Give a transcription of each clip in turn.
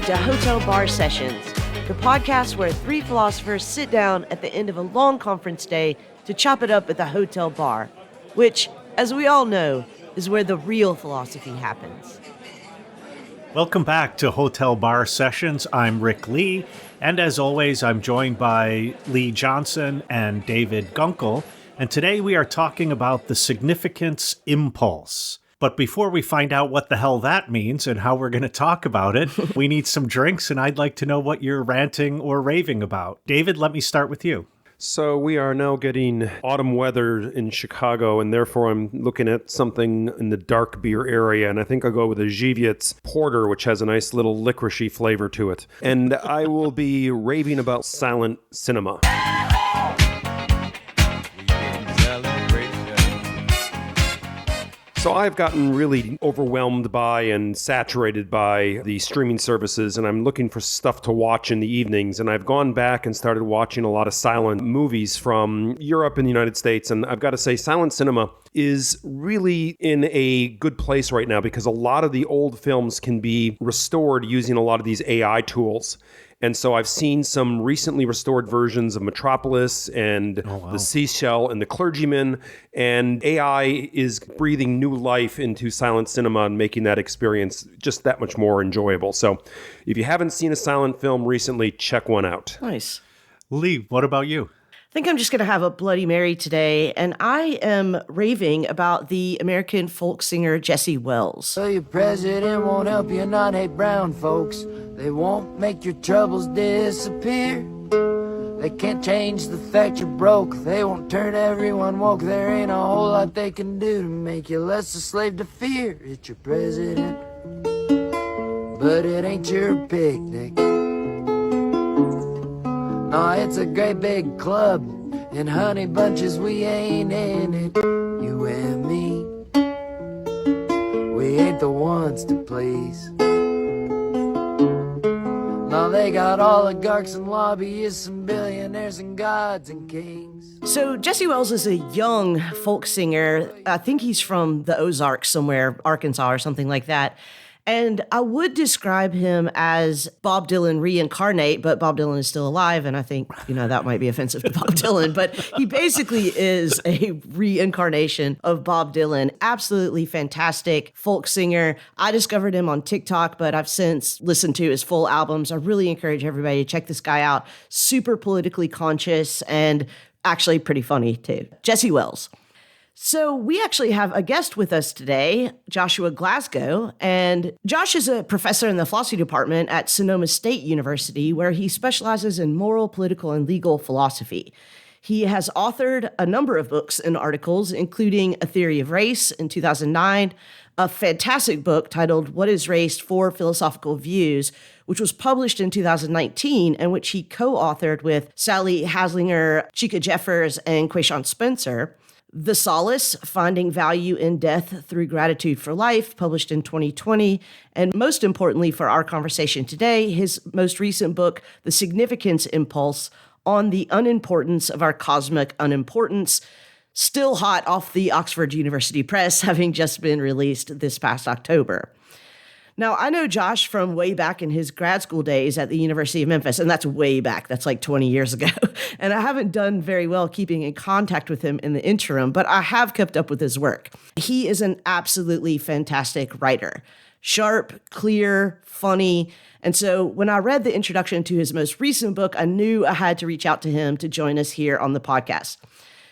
to Hotel Bar Sessions, the podcast where three philosophers sit down at the end of a long conference day to chop it up at the hotel bar, which, as we all know, is where the real philosophy happens. Welcome back to Hotel Bar Sessions. I'm Rick Lee, and as always, I'm joined by Lee Johnson and David Gunkel, and today we are talking about the significance impulse. But before we find out what the hell that means and how we're going to talk about it, we need some drinks, and I'd like to know what you're ranting or raving about. David, let me start with you. So we are now getting autumn weather in Chicago, and therefore I'm looking at something in the dark beer area, and I think I'll go with a Żywiec Porter, which has a nice little licoricey flavor to it. And I will be raving about silent cinema. So I've gotten really overwhelmed by and saturated by the streaming services, and I'm looking for stuff to watch in the evenings. And I've gone back and started watching a lot of silent movies from Europe and the United States. And I've got to say, silent cinema is really in a good place right now because a lot of the old films can be restored using a lot of these AI tools. And so I've seen some recently restored versions of Metropolis and The Seashell and The Clergyman, and AI is breathing new life into silent cinema and making that experience just that much more enjoyable. So if you haven't seen a silent film recently, check one out. Nice. Lee, what about you? I think I'm just going to have a Bloody Mary today, and I am raving about the American folk singer Jesse Wells. So your president won't help you not hate brown folks. They won't make your troubles disappear. They can't change the fact you're broke. They won't turn everyone woke. There ain't a whole lot they can do to make you less a slave to fear. It's your president, but it ain't your picnic. No, it's a great big club, and honey bunches, we ain't in it. You and me, we ain't the ones to please. No, they got oligarchs and lobbyists and billionaires and gods and kings. So Jesse Wells is a young folk singer. I think he's from the Ozarks somewhere, Arkansas or something like that. And I would describe him as Bob Dylan reincarnate, but Bob Dylan is still alive, and I think, that might be offensive to Bob Dylan, but he basically is a reincarnation of Bob Dylan. Absolutely fantastic folk singer. I discovered him on TikTok, but I've since listened to his full albums. I really encourage everybody to check this guy out. Super politically conscious and actually pretty funny, too. Jesse Wells. So we actually have a guest with us today, Joshua Glasgow, and Josh is a professor in the philosophy department at Sonoma State University, where he specializes in moral, political, and legal philosophy. He has authored a number of books and articles, including A Theory of Race in 2009, a fantastic book titled What is Race? 4 Philosophical Views, which was published in 2019 and which he co-authored with Sally Haslinger, Chica Jeffers, and Quayshawn Spencer. The Solace, Finding Value in Death Through Gratitude for Life, published in 2020. And most importantly for our conversation today, his most recent book, The Significance Impulse, on the unimportance of our cosmic unimportance, still hot off the Oxford University Press, having just been released this past October. Now, I know Josh from way back in his grad school days at the University of Memphis, and that's way back. That's like 20 years ago. And I haven't done very well keeping in contact with him in the interim, but I have kept up with his work. He is an absolutely fantastic writer. Sharp, clear, funny. And so when I read the introduction to his most recent book, I knew I had to reach out to him to join us here on the podcast.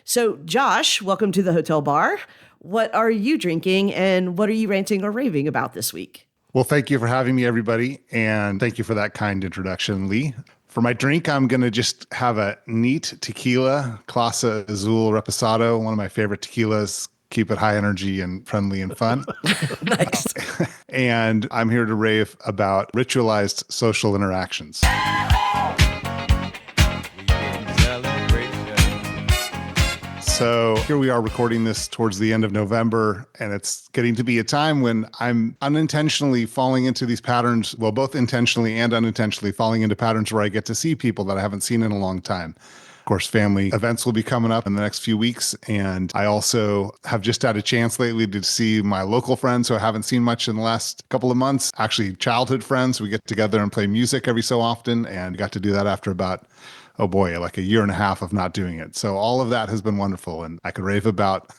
So Josh, welcome to the Hotel Bar. What are you drinking and what are you ranting or raving about this week? Well, thank you for having me, everybody. And thank you for that kind introduction, Lee. For my drink, I'm going to just have a neat tequila, Clase Azul Reposado, one of my favorite tequilas. Keep it high energy and friendly and fun. Nice. And I'm here to rave about ritualized social interactions. So here we are recording this towards the end of November, and it's getting to be a time when I'm unintentionally falling into these patterns, well, both intentionally and unintentionally falling into patterns where I get to see people that I haven't seen in a long time. Of course, family events will be coming up in the next few weeks. And I also have just had a chance lately to see my local friends who I haven't seen much in the last couple of months, actually childhood friends. We get together and play music every so often, and got to do that after about, oh boy, like a year and a half of not doing it. So all of that has been wonderful. And I could rave about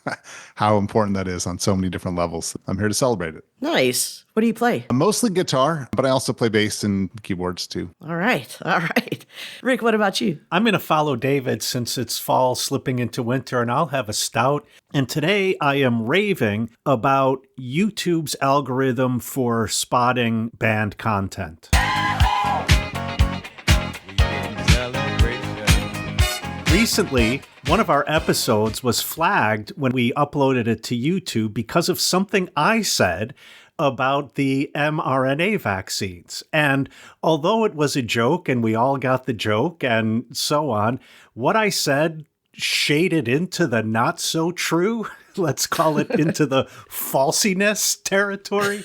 how important that is on so many different levels. I'm here to celebrate it. Nice. What do you play? Mostly guitar, but I also play bass and keyboards too. All right. All right. Rick, what about you? I'm going to follow David since it's fall slipping into winter, and I'll have a stout. And today I am raving about YouTube's algorithm for spotting banned content. Recently, one of our episodes was flagged when we uploaded it to YouTube because of something I said about the mRNA vaccines. And although it was a joke and we all got the joke and so on, what I said shaded into the not so true, let's call it into the falsiness territory.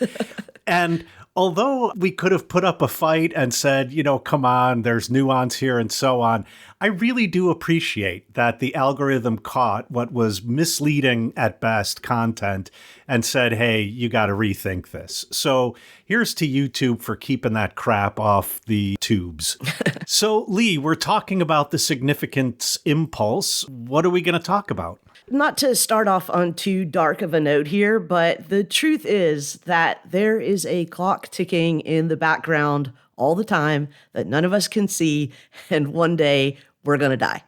And although we could have put up a fight and said, come on, there's nuance here and so on, I really do appreciate that the algorithm caught what was misleading at best content and said, hey, you got to rethink this. So here's to YouTube for keeping that crap off the tubes. So Lee, we're talking about the significance impulse. What are we going to talk about? Not to start off on too dark of a note here, but the truth is that there is a clock ticking in the background all the time that none of us can see, and one day we're going to die.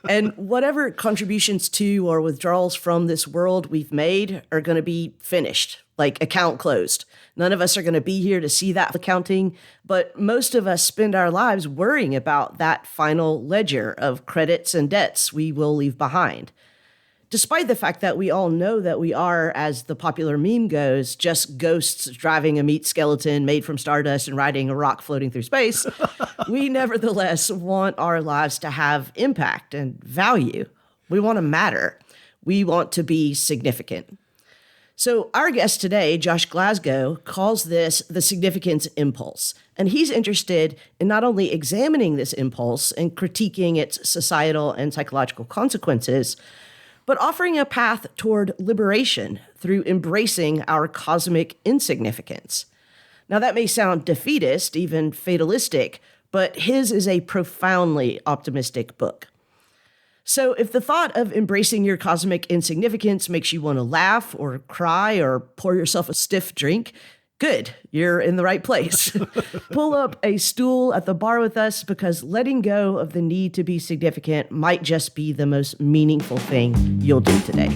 And whatever contributions to or withdrawals from this world we've made are going to be finished, like account closed. None of us are going to be here to see that accounting, but most of us spend our lives worrying about that final ledger of credits and debts we will leave behind. Despite the fact that we all know that we are, as the popular meme goes, just ghosts driving a meat skeleton made from stardust and riding a rock floating through space, we nevertheless want our lives to have impact and value. We want to matter. We want to be significant. So our guest today, Josh Glasgow, calls this the significance impulse. And he's interested in not only examining this impulse and critiquing its societal and psychological consequences, but offering a path toward liberation through embracing our cosmic insignificance. Now, that may sound defeatist, even fatalistic, but his is a profoundly optimistic book. So if the thought of embracing your cosmic insignificance makes you want to laugh or cry or pour yourself a stiff drink, good, you're in the right place. Pull up a stool at the bar with us, because letting go of the need to be significant might just be the most meaningful thing you'll do today.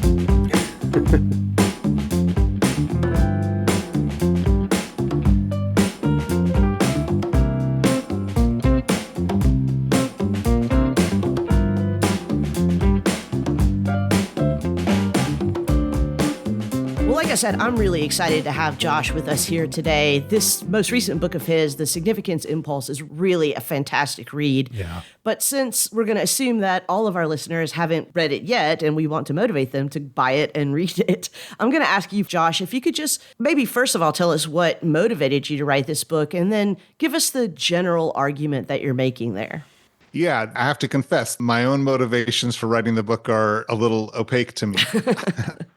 Like I said, I'm really excited to have Josh with us here today. This most recent book of his, The Significance Impulse, is really a fantastic read. Yeah. But since we're going to assume that all of our listeners haven't read it yet and we want to motivate them to buy it and read it, I'm going to ask you, Josh, if you could just maybe first of all tell us what motivated you to write this book, and then give us the general argument that you're making there. Yeah, I have to confess, my own motivations for writing the book are a little opaque to me.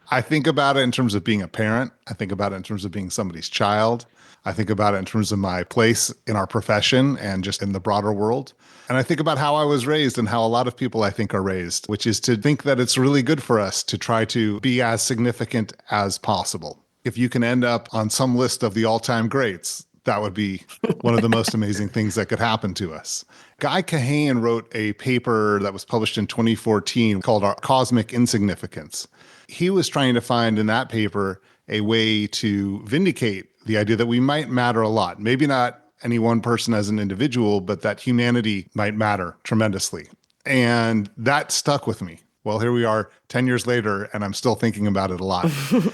I think about it in terms of being a parent. I think about it in terms of being somebody's child. I think about it in terms of my place in our profession and just in the broader world. And I think about how I was raised and how a lot of people I think are raised, which is to think that it's really good for us to try to be as significant as possible. If you can end up on some list of the all-time greats, that would be one of the most amazing things that could happen to us. Guy Kahane wrote a paper that was published in 2014 called Our Cosmic Insignificance. He was trying to find in that paper a way to vindicate the idea that we might matter a lot. Maybe not any one person as an individual, but that humanity might matter tremendously. And that stuck with me. Well, here we are 10 years later, and I'm still thinking about it a lot.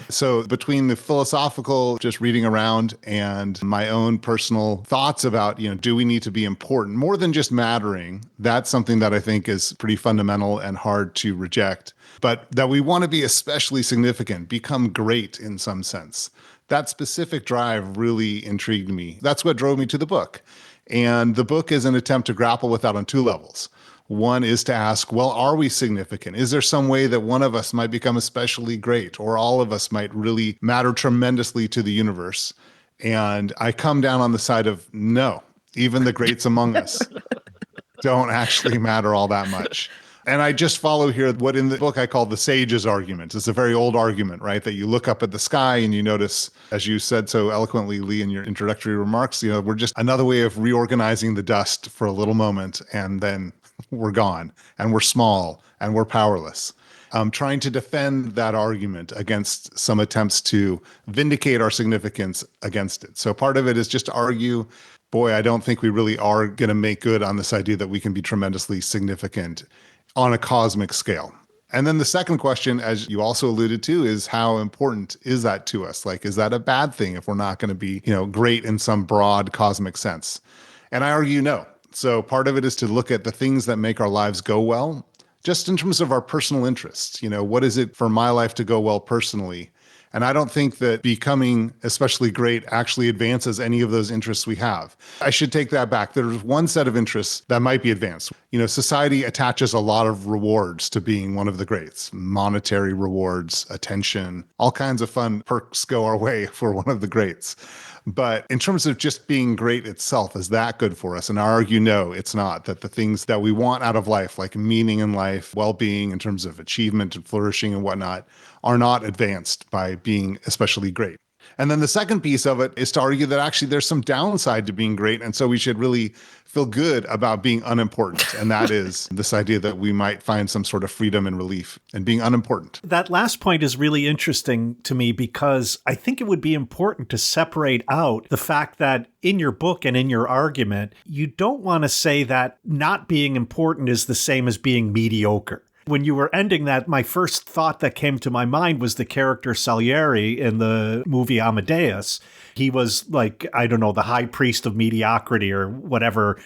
So between the philosophical, just reading around, and my own personal thoughts about, do we need to be important more than just mattering? That's something that I think is pretty fundamental and hard to reject. But that we want to be especially significant, become great in some sense. That specific drive really intrigued me. That's what drove me to the book. And the book is an attempt to grapple with that on two levels. One is to ask, well, are we significant? Is there some way that one of us might become especially great, or all of us might really matter tremendously to the universe? And I come down on the side of no, even the greats among us don't actually matter all that much. And I just follow here what in the book I call the sage's argument. It's a very old argument, right? That you look up at the sky and you notice, as you said so eloquently, Lee, in your introductory remarks, we're just another way of reorganizing the dust for a little moment, and then we're gone, and we're small, and we're powerless. Trying to defend that argument against some attempts to vindicate our significance against it. So part of it is just to argue, boy, I don't think we really are going to make good on this idea that we can be tremendously significant on a cosmic scale. And then the second question, as you also alluded to, is how important is that to us? Like, is that a bad thing if we're not going to be, great in some broad cosmic sense? And I argue no. So part of it is to look at the things that make our lives go well, just in terms of our personal interests. What is it for my life to go well personally? And I don't think that becoming especially great actually advances any of those interests we have. I should take that back. There's one set of interests that might be advanced. Society attaches a lot of rewards to being one of the greats. Monetary rewards, attention, all kinds of fun perks go our way for one of the greats. But in terms of just being great itself, is that good for us? And I argue, no, it's not. That the things that we want out of life, like meaning in life, well-being in terms of achievement and flourishing and whatnot, are not advanced by being especially great. And then the second piece of it is to argue that actually there's some downside to being great. And so we should really feel good about being unimportant. And that is this idea that we might find some sort of freedom and relief in being unimportant. That last point is really interesting to me because I think it would be important to separate out the fact that in your book and in your argument, you don't want to say that not being important is the same as being mediocre. When you were ending that, my first thought that came to my mind was the character Salieri in the movie Amadeus. He was like, I don't know, the high priest of mediocrity or whatever.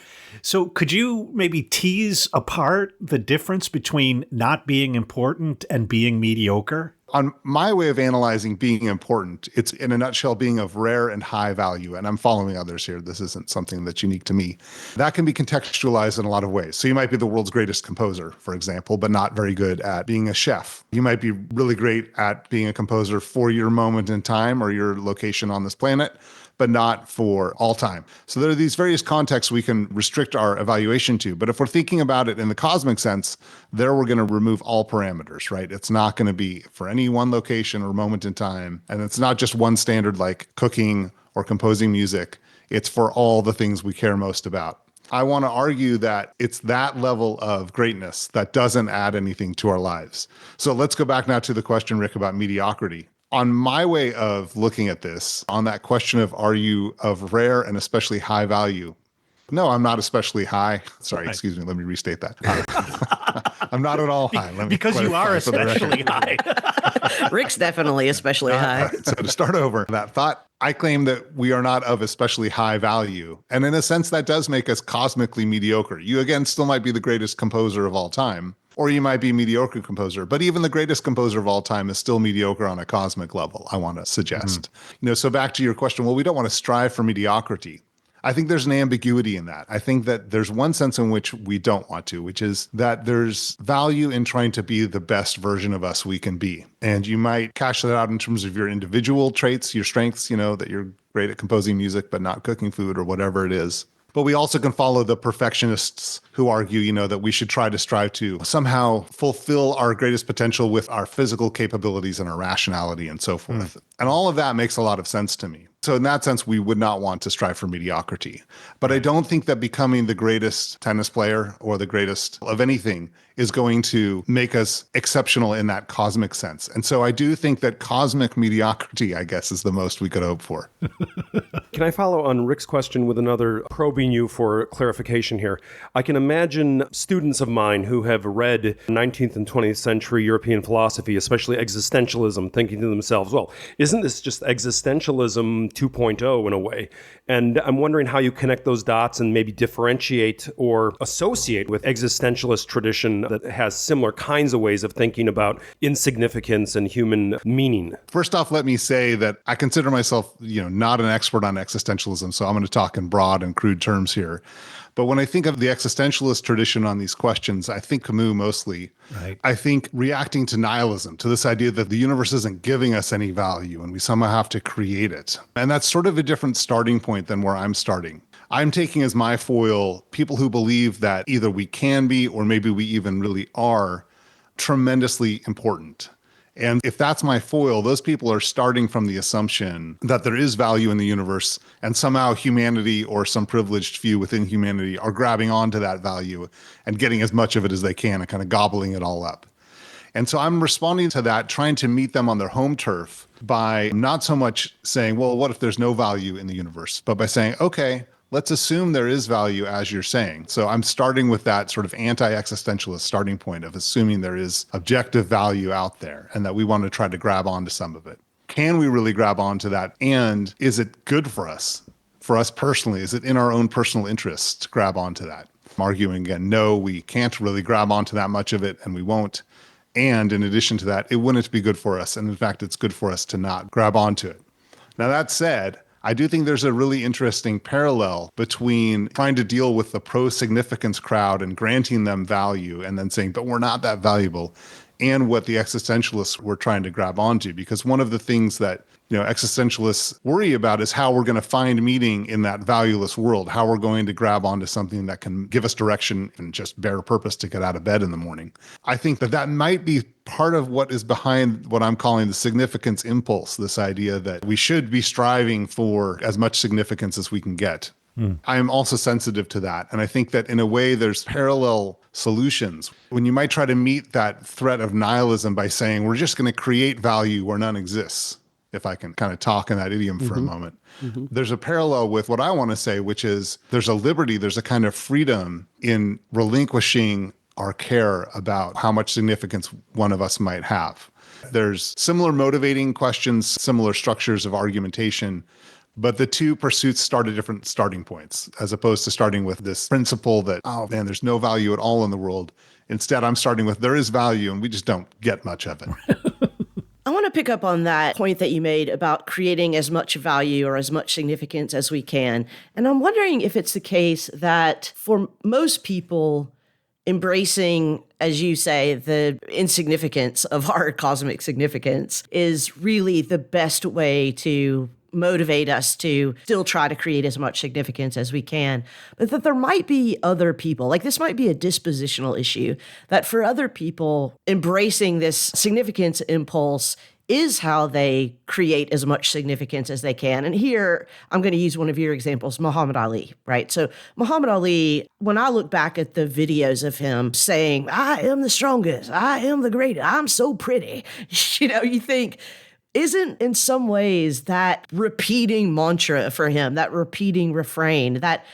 So could you maybe tease apart the difference between not being important and being mediocre? On my way of analyzing being important, it's in a nutshell being of rare and high value. And I'm following others here. This isn't something that's unique to me. That can be contextualized in a lot of ways. So you might be the world's greatest composer, for example, but not very good at being a chef. You might be really great at being a composer for your moment in time or your location on this planet, but not for all time. So there are these various contexts we can restrict our evaluation to. But if we're thinking about it in the cosmic sense, there we're going to remove all parameters, right? It's not going to be for any one location or moment in time. And it's not just one standard like cooking or composing music. It's for all the things we care most about. I want to argue that it's that level of greatness that doesn't add anything to our lives. So let's go back now to the question, Rick, about mediocrity. On my way of looking at this, on that question of are you of rare and especially high value? No, I'm not especially high. Sorry, excuse me. Let me restate that. I'm not at all high. Because you are especially high. Rick's definitely especially high. So to start over that thought, I claim that we are not of especially high value. And in a sense, that does make us cosmically mediocre. You, again, still might be the greatest composer of all time. Or you might be a mediocre composer, but even the greatest composer of all time is still mediocre on a cosmic level, I want to suggest. So back to your question, well, we don't want to strive for mediocrity. I think there's an ambiguity in that. I think that there's one sense in which we don't want to, which is that there's value in trying to be the best version of us we can be. And you might cash that out in terms of your individual traits, your strengths, that you're great at composing music, but not cooking food or whatever it is. But we also can follow the perfectionists who argue, that we should try to strive to somehow fulfill our greatest potential with our physical capabilities and our rationality and so forth. And all of that makes a lot of sense to me. So in that sense, we would not want to strive for mediocrity. But I don't think that becoming the greatest tennis player or the greatest of anything is going to make us exceptional in that cosmic sense. And so I do think that cosmic mediocrity, I guess, is the most we could hope for. Can I follow on Rick's question with another, probing you for clarification here? I can imagine students of mine who have read 19th and 20th century European philosophy, especially existentialism, thinking to themselves, well, isn't this just existentialism 2.0 in a way? And I'm wondering how you connect those dots and maybe differentiate or associate with existentialist tradition that has similar kinds of ways of thinking about insignificance and human meaning. First off, let me say that I consider myself, not an expert on existentialism, so I'm going to talk in broad and crude terms here. But when I think of the existentialist tradition on these questions, I think Camus mostly. Right. I think reacting to nihilism, to this idea that the universe isn't giving us any value and we somehow have to create it. And that's sort of a different starting point than where I'm starting. I'm taking as my foil people who believe that either we can be or maybe we even really are tremendously important. And if that's my foil, those people are starting from the assumption that there is value in the universe and somehow humanity or some privileged few within humanity are grabbing onto that value and getting as much of it as they can and kind of gobbling it all up. And so I'm responding to that, trying to meet them on their home turf by not so much saying, well, what if there's no value in the universe? But by saying, okay, let's assume there is value as you're saying. So I'm starting with that sort of anti-existentialist starting point of assuming there is objective value out there and that we want to try to grab onto some of it. Can we really grab onto that? And is it good for us personally? Is it in our own personal interests to grab onto that? I'm arguing again, no, we can't really grab onto that much of it and we won't. And in addition to that, it wouldn't be good for us. And in fact, it's good for us to not grab onto it. Now, that said, I do think there's a really interesting parallel between trying to deal with the pro-significance crowd and granting them value and then saying, but we're not that valuable, and what the existentialists were trying to grab onto. Because one of the things that existentialists worry about is how we're going to find meaning in that valueless world, how we're going to grab onto something that can give us direction and just bear a purpose to get out of bed in the morning. I think that might be part of what is behind what I'm calling the significance impulse, this idea that we should be striving for as much significance as we can get. I am also sensitive to that. And I think that in a way, there's parallel solutions. When you might try to meet that threat of nihilism by saying, we're just going to create value where none exists, if I can kind of talk in that idiom for a moment. There's a parallel with what I want to say, which is there's a liberty, there's a kind of freedom in relinquishing our care about how much significance one of us might have. There's similar motivating questions, similar structures of argumentation, but the two pursuits start at different starting points, as opposed to starting with this principle that, oh man, there's no value at all in the world. Instead, I'm starting with there is value and we just don't get much of it. I want to pick up on that point that you made about creating as much value or as much significance as we can. And I'm wondering if it's the case that for most people, embracing, as you say, the insignificance of our cosmic significance is really the best way to motivate us to still try to create as much significance as we can. But that there might be other people, like this might be a dispositional issue, that for other people, embracing this significance impulse is how they create as much significance as they can. And here, I'm going to use one of your examples, Muhammad Ali, right? So Muhammad Ali, when I look back at the videos of him saying, I am the strongest, I am the greatest, I'm so pretty, you think, isn't in some ways that repeating mantra for him, that repeating refrain, that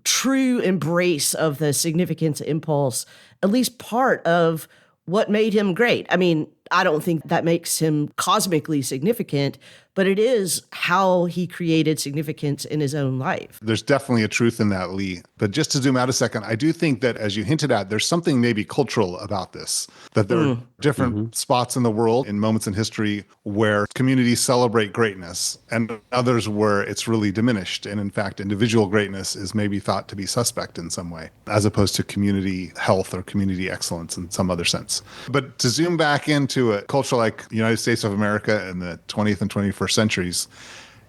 true embrace of the significance impulse, at least part of what made him great? I mean, I don't think that makes him cosmically significant, but it is how he created significance in his own life. There's definitely a truth in that, Lee. But just to zoom out a second, I do think that, as you hinted at, there's something maybe cultural about this, that there are different spots in the world, in moments in history, where communities celebrate greatness and others where it's really diminished. And in fact, individual greatness is maybe thought to be suspect in some way, as opposed to community health or community excellence in some other sense. But to zoom back into a culture like the United States of America in the 20th and 21st centuries,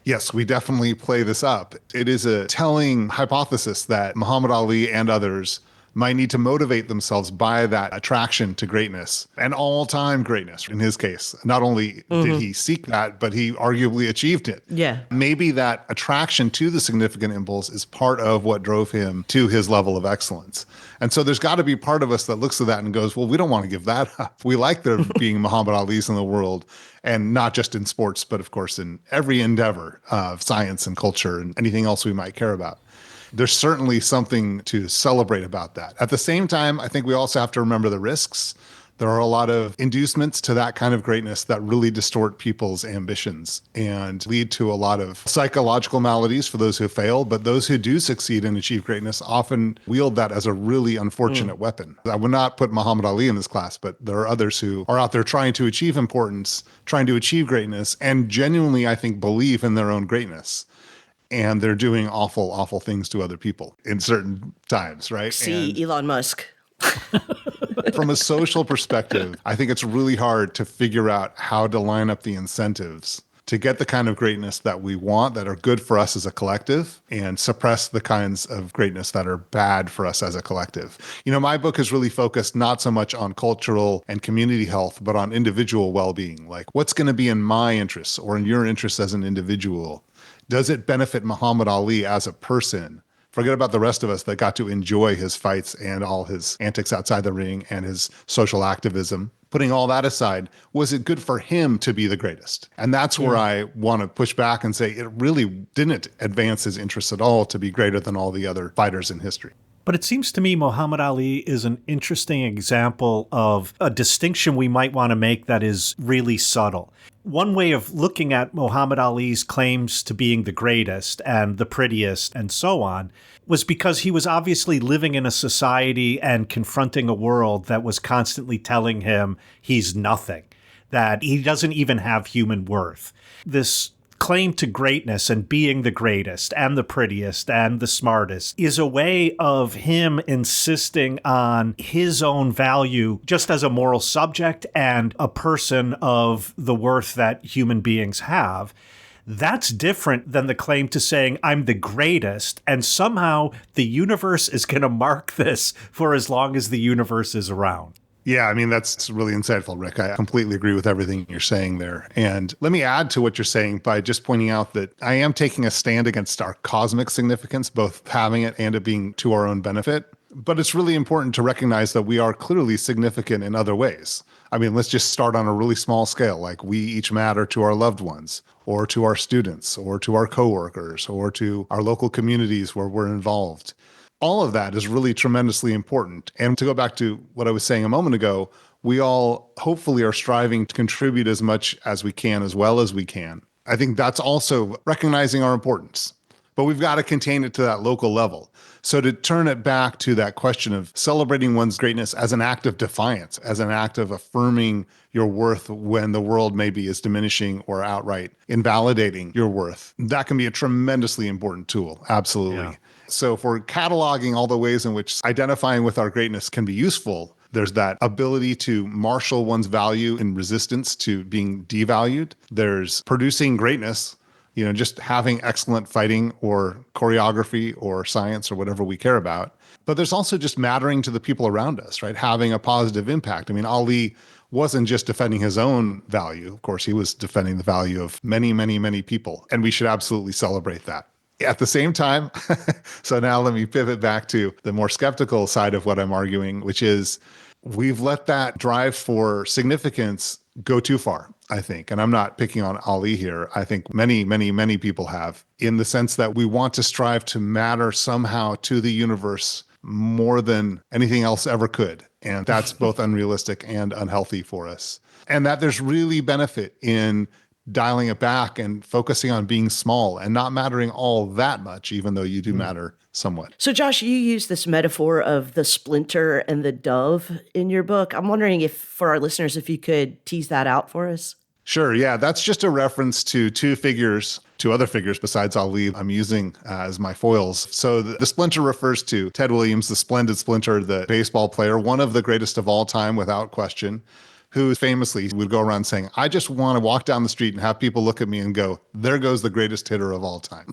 yes, we definitely play this up. It is a telling hypothesis that Muhammad Ali and others might need to motivate themselves by that attraction to greatness and all-time greatness in his case. Not only did he seek that, but he arguably achieved it. Yeah. Maybe that attraction to the significant impulse is part of what drove him to his level of excellence. And so there's got to be part of us that looks at that and goes, well, we don't want to give that up. We like there being Muhammad Ali's in the world, and not just in sports, but of course in every endeavor of science and culture and anything else we might care about. There's certainly something to celebrate about that. At the same time, I think we also have to remember the risks. There are a lot of inducements to that kind of greatness that really distort people's ambitions and lead to a lot of psychological maladies for those who fail. But those who do succeed and achieve greatness often wield that as a really unfortunate weapon. I would not put Muhammad Ali in this class, but there are others who are out there trying to achieve importance, trying to achieve greatness, and genuinely, I think, believe in their own greatness. and they're doing awful, awful things to other people in certain times, right? See, Elon Musk. From a social perspective, I think it's really hard to figure out how to line up the incentives to get the kind of greatness that we want, that are good for us as a collective, and suppress the kinds of greatness that are bad for us as a collective. My book is really focused not so much on cultural and community health, but on individual well-being. Like, what's going to be in my interests or in your interests as an individual? Does it benefit Muhammad Ali as a person? Forget about the rest of us that got to enjoy his fights and all his antics outside the ring and his social activism. Putting all that aside, was it good for him to be the greatest? And that's where I want to push back and say it really didn't advance his interests at all to be greater than all the other fighters in history. But it seems to me Muhammad Ali is an interesting example of a distinction we might want to make that is really subtle. One way of looking at Muhammad Ali's claims to being the greatest and the prettiest and so on was because he was obviously living in a society and confronting a world that was constantly telling him he's nothing, that he doesn't even have human worth. This claim to greatness and being the greatest and the prettiest and the smartest is a way of him insisting on his own value just as a moral subject and a person of the worth that human beings have. That's different than the claim to saying, I'm the greatest, and somehow the universe is going to mark this for as long as the universe is around. Yeah, that's really insightful, Rick. I completely agree with everything you're saying there. And let me add to what you're saying by just pointing out that I am taking a stand against our cosmic significance, both having it and it being to our own benefit. But it's really important to recognize that we are clearly significant in other ways. Let's just start on a really small scale, like we each matter to our loved ones, or to our students, or to our coworkers, or to our local communities where we're involved. All of that is really tremendously important. And to go back to what I was saying a moment ago, we all hopefully are striving to contribute as much as we can, as well as we can. I think that's also recognizing our importance, but we've got to contain it to that local level. So to turn it back to that question of celebrating one's greatness as an act of defiance, as an act of affirming your worth when the world maybe is diminishing or outright invalidating your worth, that can be a tremendously important tool. Absolutely. Yeah. So if we're cataloging all the ways in which identifying with our greatness can be useful, there's that ability to marshal one's value in resistance to being devalued. There's producing greatness, just having excellent fighting or choreography or science or whatever we care about. But there's also just mattering to the people around us, right? Having a positive impact. Ali wasn't just defending his own value. Of course, he was defending the value of many, many, many people. And we should absolutely celebrate that. At the same time, so now let me pivot back to the more skeptical side of what I'm arguing, which is we've let that drive for significance go too far, I think. And I'm not picking on Ali here. I think many, many, many people have, in the sense that we want to strive to matter somehow to the universe more than anything else ever could. And that's both unrealistic and unhealthy for us. And that there's really benefit in dialing it back and focusing on being small and not mattering all that much, even though you do matter somewhat. So Josh, you use this metaphor of the splinter and the dove in your book. I'm wondering if, for our listeners, if you could tease that out for us. Sure. Yeah. That's just a reference to two other figures besides Ali I'm using as my foils. So the splinter refers to Ted Williams, the splendid Splinter, the baseball player, one of the greatest of all time, without question, who famously would go around saying, I just want to walk down the street and have people look at me and go, there goes the greatest hitter of all time.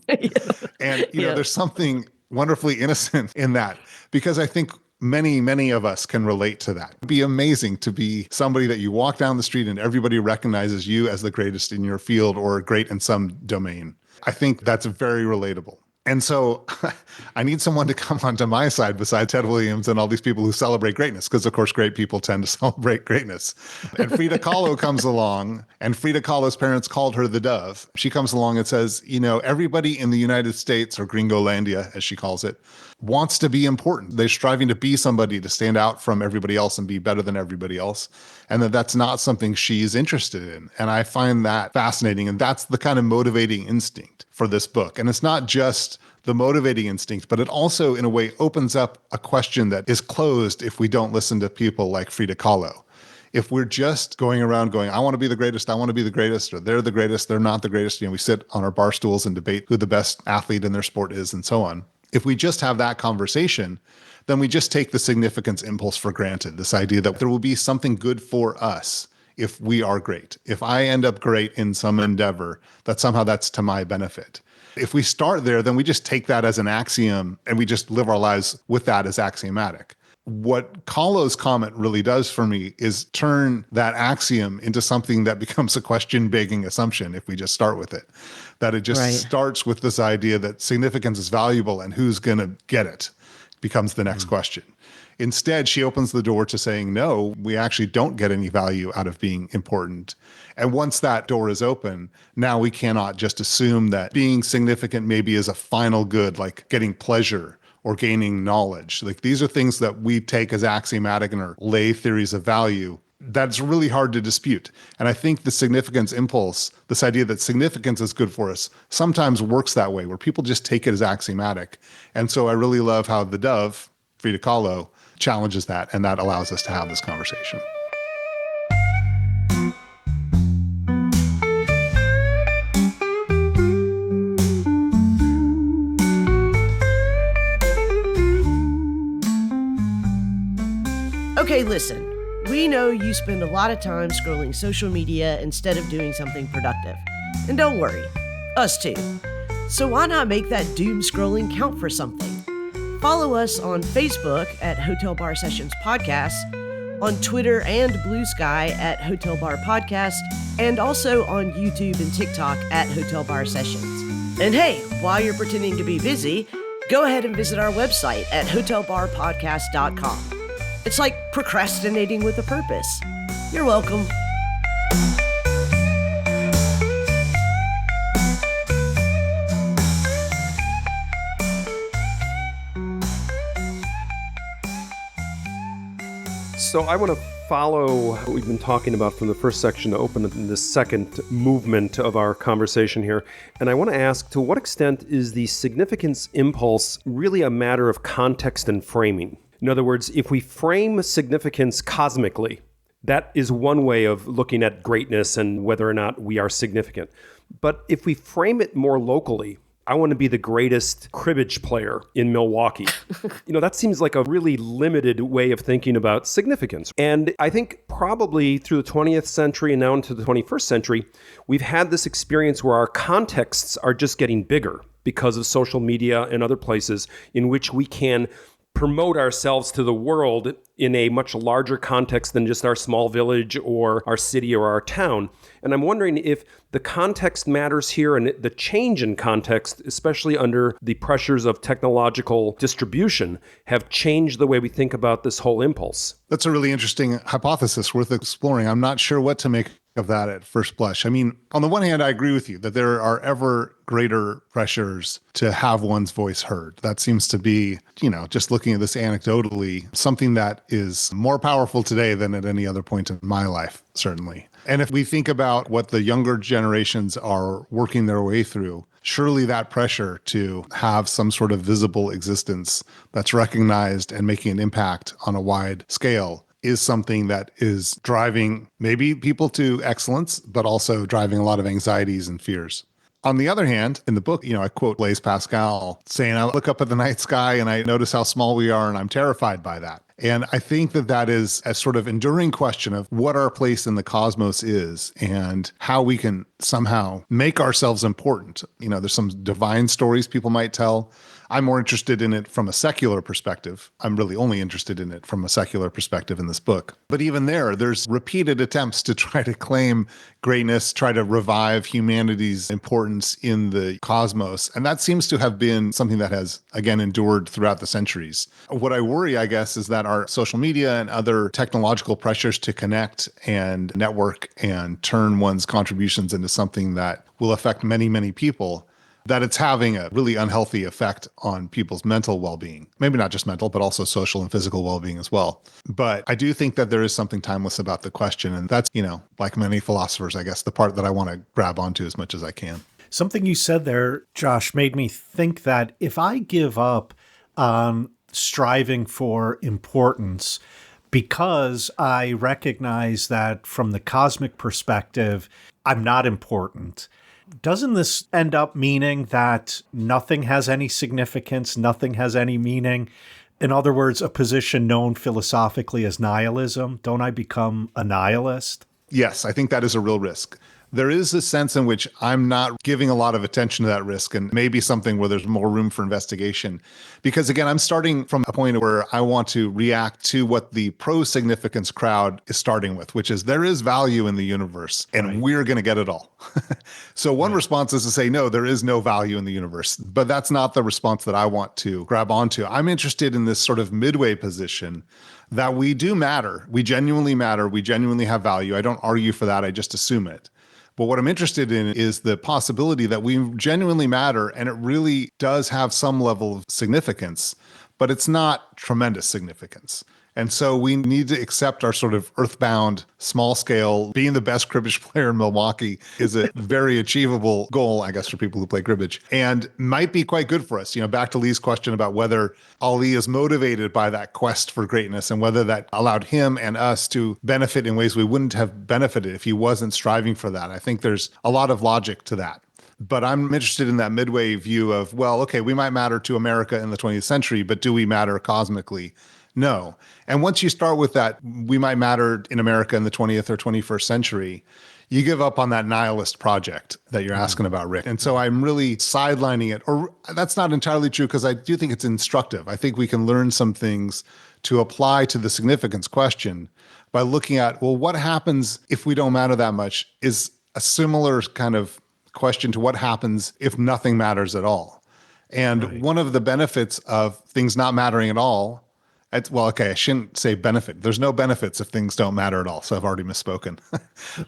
And, there's something wonderfully innocent in that, because I think many, many of us can relate to that. It'd be amazing to be somebody that you walk down the street and everybody recognizes you as the greatest in your field or great in some domain. I think that's very relatable. And so I need someone to come onto my side besides Ted Williams and all these people who celebrate greatness, because of course great people tend to celebrate greatness. And Frida Kahlo comes along, and Frida Kahlo's parents called her the dove. She comes along and says, everybody in the United States, or Gringolandia, as she calls it, wants to be important. They're striving to be somebody, to stand out from everybody else and be better than everybody else. And that's not something she's interested in. And I find that fascinating. And that's the kind of motivating instinct for this book. And it's not just the motivating instinct, but it also, in a way, opens up a question that is closed if we don't listen to people like Frida Kahlo. If we're just going around going, I want to be the greatest, I want to be the greatest, or they're the greatest, they're not the greatest, we sit on our bar stools and debate who the best athlete in their sport is and so on. If we just have that conversation, then we just take the significance impulse for granted, this idea that there will be something good for us if we are great. If I end up great in some endeavor, that somehow that's to my benefit. If we start there, then we just take that as an axiom and we just live our lives with that as axiomatic. What Kahlo's comment really does for me is turn that axiom into something that becomes a question-begging assumption if we just start with it. That it just starts with this idea that significance is valuable and who's going to get it becomes the next question. Instead, she opens the door to saying, no, we actually don't get any value out of being important. And once that door is open, now we cannot just assume that being significant maybe is a final good, like getting pleasure or gaining knowledge. Like these are things that we take as axiomatic and are lay theories of value. That's really hard to dispute. And I think the significance impulse, this idea that significance is good for us, sometimes works that way, where people just take it as axiomatic. And so I really love how the Dove, Frida Kahlo, challenges that, and that allows us to have this conversation. Okay, listen. We know you spend a lot of time scrolling social media instead of doing something productive. And don't worry, us too. So why not make that doom scrolling count for something? Follow us on Facebook at Hotel Bar Sessions Podcast, on Twitter and Blue Sky at Hotel Bar Podcast, and also on YouTube and TikTok at Hotel Bar Sessions. And hey, while you're pretending to be busy, go ahead and visit our website at hotelbarpodcast.com. It's like procrastinating with a purpose. You're welcome. So I want to follow what we've been talking about from the first section to open the second movement of our conversation here. And I want to ask, to what extent is the significance impulse really a matter of context and framing? In other words, if we frame significance cosmically, that is one way of looking at greatness and whether or not we are significant. But if we frame it more locally, I want to be the greatest cribbage player in Milwaukee. That seems like a really limited way of thinking about significance. And I think probably through the 20th century and now into the 21st century, we've had this experience where our contexts are just getting bigger because of social media and other places in which we can promote ourselves to the world in a much larger context than just our small village or our city or our town. And I'm wondering if the context matters here and the change in context, especially under the pressures of technological distribution, have changed the way we think about this whole impulse. That's a really interesting hypothesis worth exploring. I'm not sure what to make of that at first blush. I mean, on the one hand, I agree with you that there are ever greater pressures to have one's voice heard. That seems to be, just looking at this anecdotally, something that is more powerful today than at any other point in my life, certainly. And if we think about what the younger generations are working their way through, surely that pressure to have some sort of visible existence that's recognized and making an impact on a wide scale is something that is driving maybe people to excellence, but also driving a lot of anxieties and fears. On the other hand, in the book, I quote Blaise Pascal saying, I look up at the night sky and I notice how small we are and I'm terrified by that. And I think that is a sort of enduring question of what our place in the cosmos is and how we can somehow make ourselves important. There's some divine stories people might tell. I'm more interested in it from a secular perspective. I'm really only interested in it from a secular perspective in this book. But even there's repeated attempts to try to claim greatness, try to revive humanity's importance in the cosmos. And that seems to have been something that has, again, endured throughout the centuries. What I worry, I guess, is that our social media and other technological pressures to connect and network and turn one's contributions into something that will affect many, many people, that it's having a really unhealthy effect on people's mental well-being. Maybe not just mental, but also social and physical well-being as well. But I do think that there is something timeless about the question. And that's, like many philosophers, I guess, the part that I want to grab onto as much as I can. Something you said there, Josh, made me think that if I give up on striving for importance, because I recognize that from the cosmic perspective, I'm not important. Doesn't this end up meaning that nothing has any significance, nothing has any meaning? In other words, a position known philosophically as nihilism. Don't I become a nihilist? Yes, I think that is a real risk. There is a sense in which I'm not giving a lot of attention to that risk, and maybe something where there's more room for investigation. Because again, I'm starting from a point where I want to react to what the pro-significance crowd is starting with, which is there is value in the universe and we're going to get it all. So one response is to say, no, there is no value in the universe. But that's not the response that I want to grab onto. I'm interested in this sort of midway position that we do matter. We genuinely matter. We genuinely have value. I don't argue for that. I just assume it. But what I'm interested in is the possibility that we genuinely matter and it really does have some level of significance, but it's not tremendous significance. And so we need to accept our sort of earthbound, small scale, being the best cribbage player in Milwaukee is a very achievable goal, I guess, for people who play cribbage, and might be quite good for us. You know, back to Lee's question about whether Ali is motivated by that quest for greatness and whether that allowed him and us to benefit in ways we wouldn't have benefited if he wasn't striving for that. I think there's a lot of logic to that. But I'm interested in that midway view of, well, okay, we might matter to America in the 20th century, but do we matter cosmically? No. And once you start with that, we might matter in America in the 20th or 21st century, you give up on that nihilist project that you're asking about, Rick. And so I'm really sidelining it. Or that's not entirely true because I do think it's instructive. I think we can learn some things to apply to the significance question by looking at, well, what happens if we don't matter that much is a similar kind of question to what happens if nothing matters at all. And one of the benefits of things not mattering at all, I shouldn't say benefit. There's no benefits if things don't matter at all. So I've already misspoken.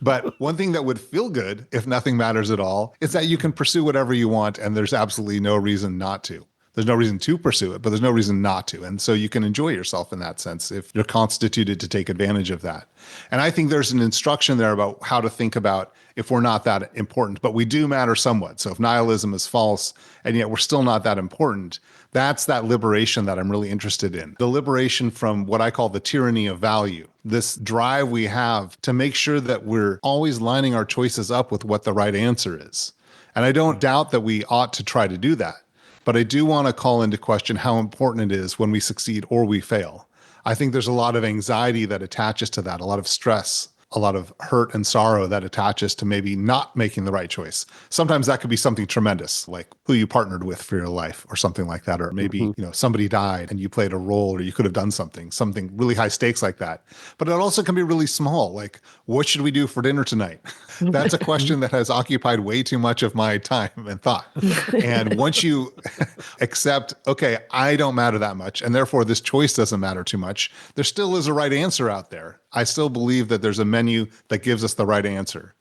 But one thing that would feel good if nothing matters at all is that you can pursue whatever you want and there's absolutely no reason not to. There's no reason to pursue it, but there's no reason not to. And so you can enjoy yourself in that sense if you're constituted to take advantage of that. And I think there's an instruction there about how to think about if we're not that important, but we do matter somewhat. So if nihilism is false and yet we're still not that important, that's that liberation that I'm really interested in. The liberation from what I call the tyranny of value, this drive we have to make sure that we're always lining our choices up with what the right answer is. And I don't doubt that we ought to try to do that. But I do want to call into question how important it is when we succeed or we fail. I think there's a lot of anxiety that attaches to that, a lot of stress, a lot of hurt and sorrow that attaches to maybe not making the right choice. Sometimes that could be something tremendous, like who you partnered with for your life or something like that. Or maybe, somebody died and you played a role or you could have done something really high stakes like that. But it also can be really small, like what should we do for dinner tonight? That's a question that has occupied way too much of my time and thought. And once you accept, okay, I don't matter that much, and therefore this choice doesn't matter too much, there still is a right answer out there. I still believe that there's a menu that gives us the right answer,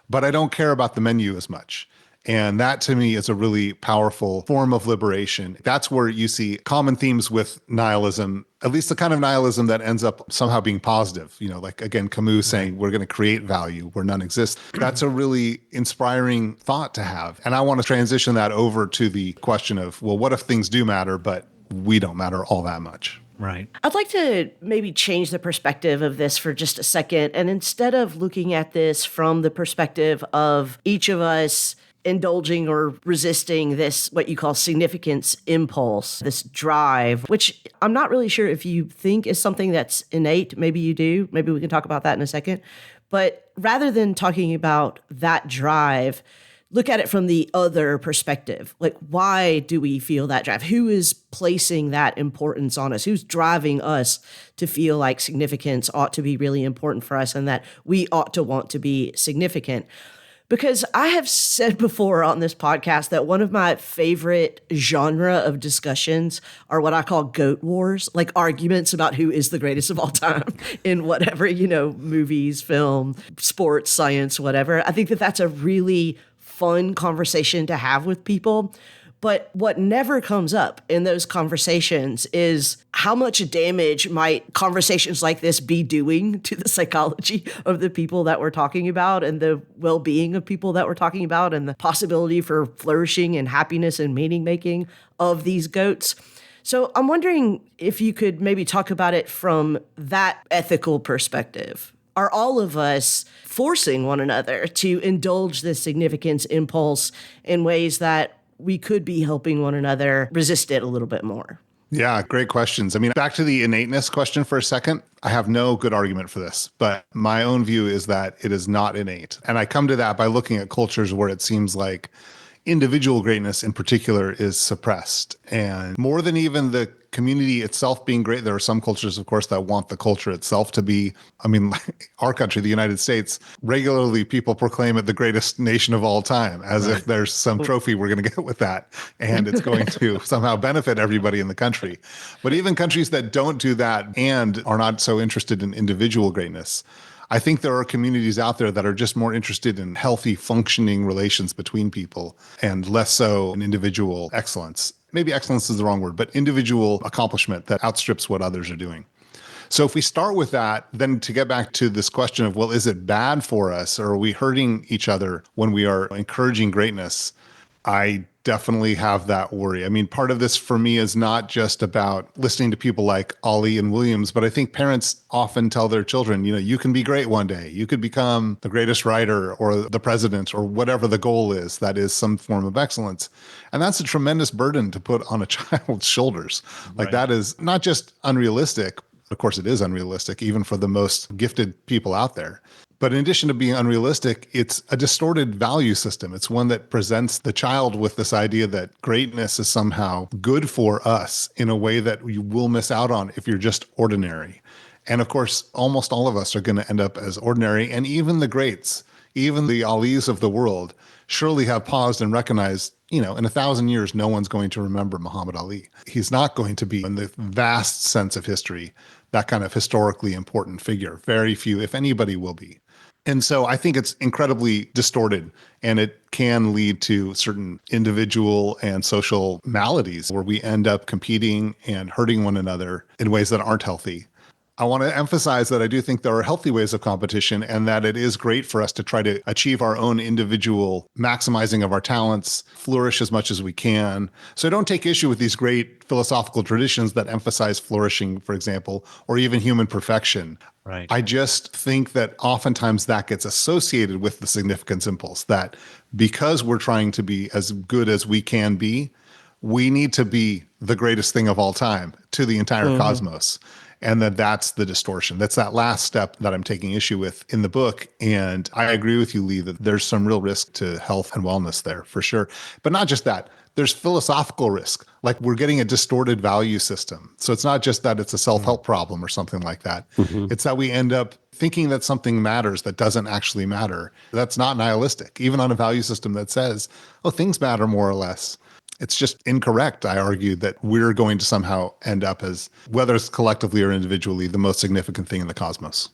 but I don't care about the menu as much. And that to me is a really powerful form of liberation. That's where you see common themes with nihilism, at least the kind of nihilism that ends up somehow being positive. Like again, Camus saying we're going to create value where none exists. That's a really inspiring thought to have. And I want to transition that over to the question of, well, what if things do matter, but we don't matter all that much? Right. I'd like to maybe change the perspective of this for just a second. And instead of looking at this from the perspective of each of us indulging or resisting this, what you call significance impulse, this drive, which I'm not really sure if you think is something that's innate. Maybe you do. Maybe we can talk about that in a second. But rather than talking about that drive, look at it from the other perspective. Like, why do we feel that drive? Who is placing that importance on us? Who's driving us to feel like significance ought to be really important for us and that we ought to want to be significant? Because I have said before on this podcast that one of my favorite genre of discussions are what I call goat wars, like arguments about who is the greatest of all time in whatever, movies, film, sports, science, whatever. I think that that's a really fun conversation to have with people. But what never comes up in those conversations is how much damage might conversations like this be doing to the psychology of the people that we're talking about and the well-being of people that we're talking about and the possibility for flourishing and happiness and meaning making of these goats. So I'm wondering if you could maybe talk about it from that ethical perspective. Are all of us forcing one another to indulge this significance impulse in ways that we could be helping one another resist it a little bit more? Yeah, great questions. I mean, back to the innateness question for a second. I have no good argument for this, but my own view is that it is not innate. And I come to that by looking at cultures where it seems like individual greatness in particular is suppressed. And more than even the community itself being great, there are some cultures, of course, that want the culture itself to be, I mean, like our country, the United States, regularly people proclaim it the greatest nation of all time, as if there's some trophy we're going to get with that. And it's going to somehow benefit everybody in the country. But even countries that don't do that and are not so interested in individual greatness, I think there are communities out there that are just more interested in healthy, functioning relations between people and less so in individual excellence. Maybe excellence is the wrong word, but individual accomplishment that outstrips what others are doing. So if we start with that, then to get back to this question of, well, is it bad for us or are we hurting each other when we are encouraging greatness? I definitely have that worry. I mean, part of this for me is not just about listening to people like Ollie and Williams, but I think parents often tell their children, you can be great one day. You could become the greatest writer or the president or whatever the goal is. That is some form of excellence. And that's a tremendous burden to put on a child's shoulders. Like that is not just unrealistic. Of course, it is unrealistic, even for the most gifted people out there. But in addition to being unrealistic, it's a distorted value system. It's one that presents the child with this idea that greatness is somehow good for us in a way that you will miss out on if you're just ordinary. And of course, almost all of us are going to end up as ordinary. And even the greats, even the Alis of the world, surely have paused and recognized, in 1,000 years, no one's going to remember Muhammad Ali. He's not going to be, in the vast sense of history, that kind of historically important figure. Very few, if anybody, will be. And so I think it's incredibly distorted, and it can lead to certain individual and social maladies where we end up competing and hurting one another in ways that aren't healthy. I want to emphasize that I do think there are healthy ways of competition and that it is great for us to try to achieve our own individual maximizing of our talents, flourish as much as we can. So I don't take issue with these great philosophical traditions that emphasize flourishing, for example, or even human perfection. Right. I just think that oftentimes that gets associated with the significance impulse, that because we're trying to be as good as we can be, we need to be the greatest thing of all time to the entire cosmos. And that's the distortion. That's that last step that I'm taking issue with in the book. And I agree with you, Lee, that there's some real risk to health and wellness there for sure. But not just that. There's philosophical risk. Like we're getting a distorted value system. So it's not just that it's a self-help problem or something like that. It's that we end up thinking that something matters that doesn't actually matter. That's not nihilistic, even on a value system that says, oh, things matter more or less. It's just incorrect, I argue, that we're going to somehow end up as, whether it's collectively or individually, the most significant thing in the cosmos.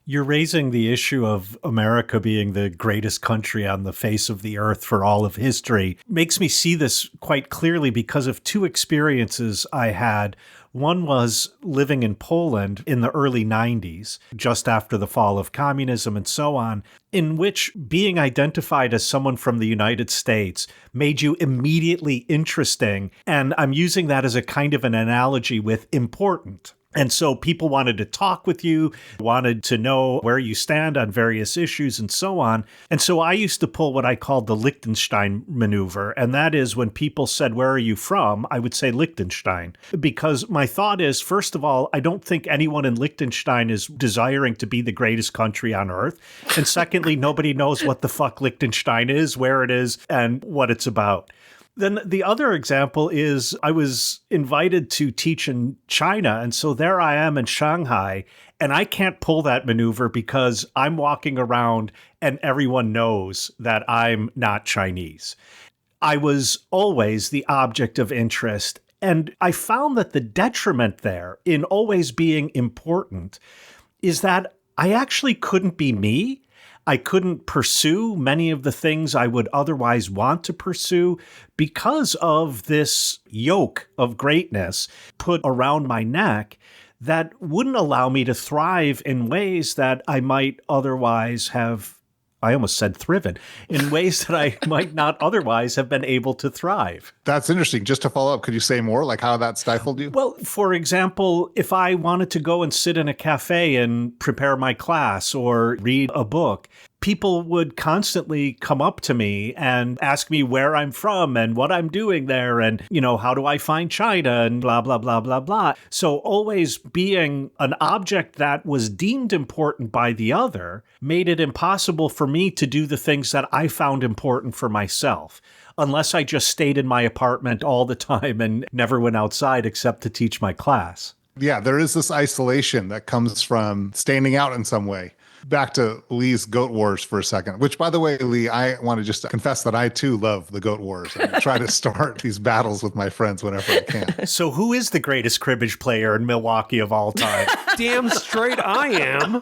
You're raising the issue of America being the greatest country on the face of the earth for all of history. Makes me see this quite clearly because of two experiences I had. One was living in Poland in the early 90s, just after the fall of communism and so on, in which being identified as someone from the United States made you immediately interesting. And I'm using that as a kind of an analogy with important. And so people wanted to talk with you, wanted to know where you stand on various issues and so on. And so I used to pull what I called the Liechtenstein maneuver. And that is when people said, "Where are you from?" I would say Liechtenstein, because my thought is, first of all, I don't think anyone in Liechtenstein is desiring to be the greatest country on earth. And secondly, nobody knows what the fuck Liechtenstein is, where it is, and what it's about. Then the other example is I was invited to teach in China. And so there I am in Shanghai, and I can't pull that maneuver because I'm walking around and everyone knows that I'm not Chinese. I was always the object of interest. And I found that the detriment there in always being important is that I actually couldn't be me. I couldn't pursue many of the things I would otherwise want to pursue because of this yoke of greatness put around my neck that wouldn't allow me to thrive in ways that I might otherwise have I almost said thriven, in ways that I might not otherwise have been able to thrive. That's interesting. Just to follow up, could you say more, like how that stifled you? Well, for example, if I wanted to go and sit in a cafe and prepare my class or read a book, people would constantly come up to me and ask me where I'm from and what I'm doing there and, how do I find China and blah, blah, blah, blah, blah. So always being an object that was deemed important by the other made it impossible for me to do the things that I found important for myself, unless I just stayed in my apartment all the time and never went outside except to teach my class. Yeah, there is this isolation that comes from standing out in some way. Back to Lee's Goat Wars for a second, which, by the way, Lee, I want to just confess that I too love the Goat Wars. I try to start these battles with my friends whenever I can. So who is the greatest cribbage player in Milwaukee of all time? Damn straight I am.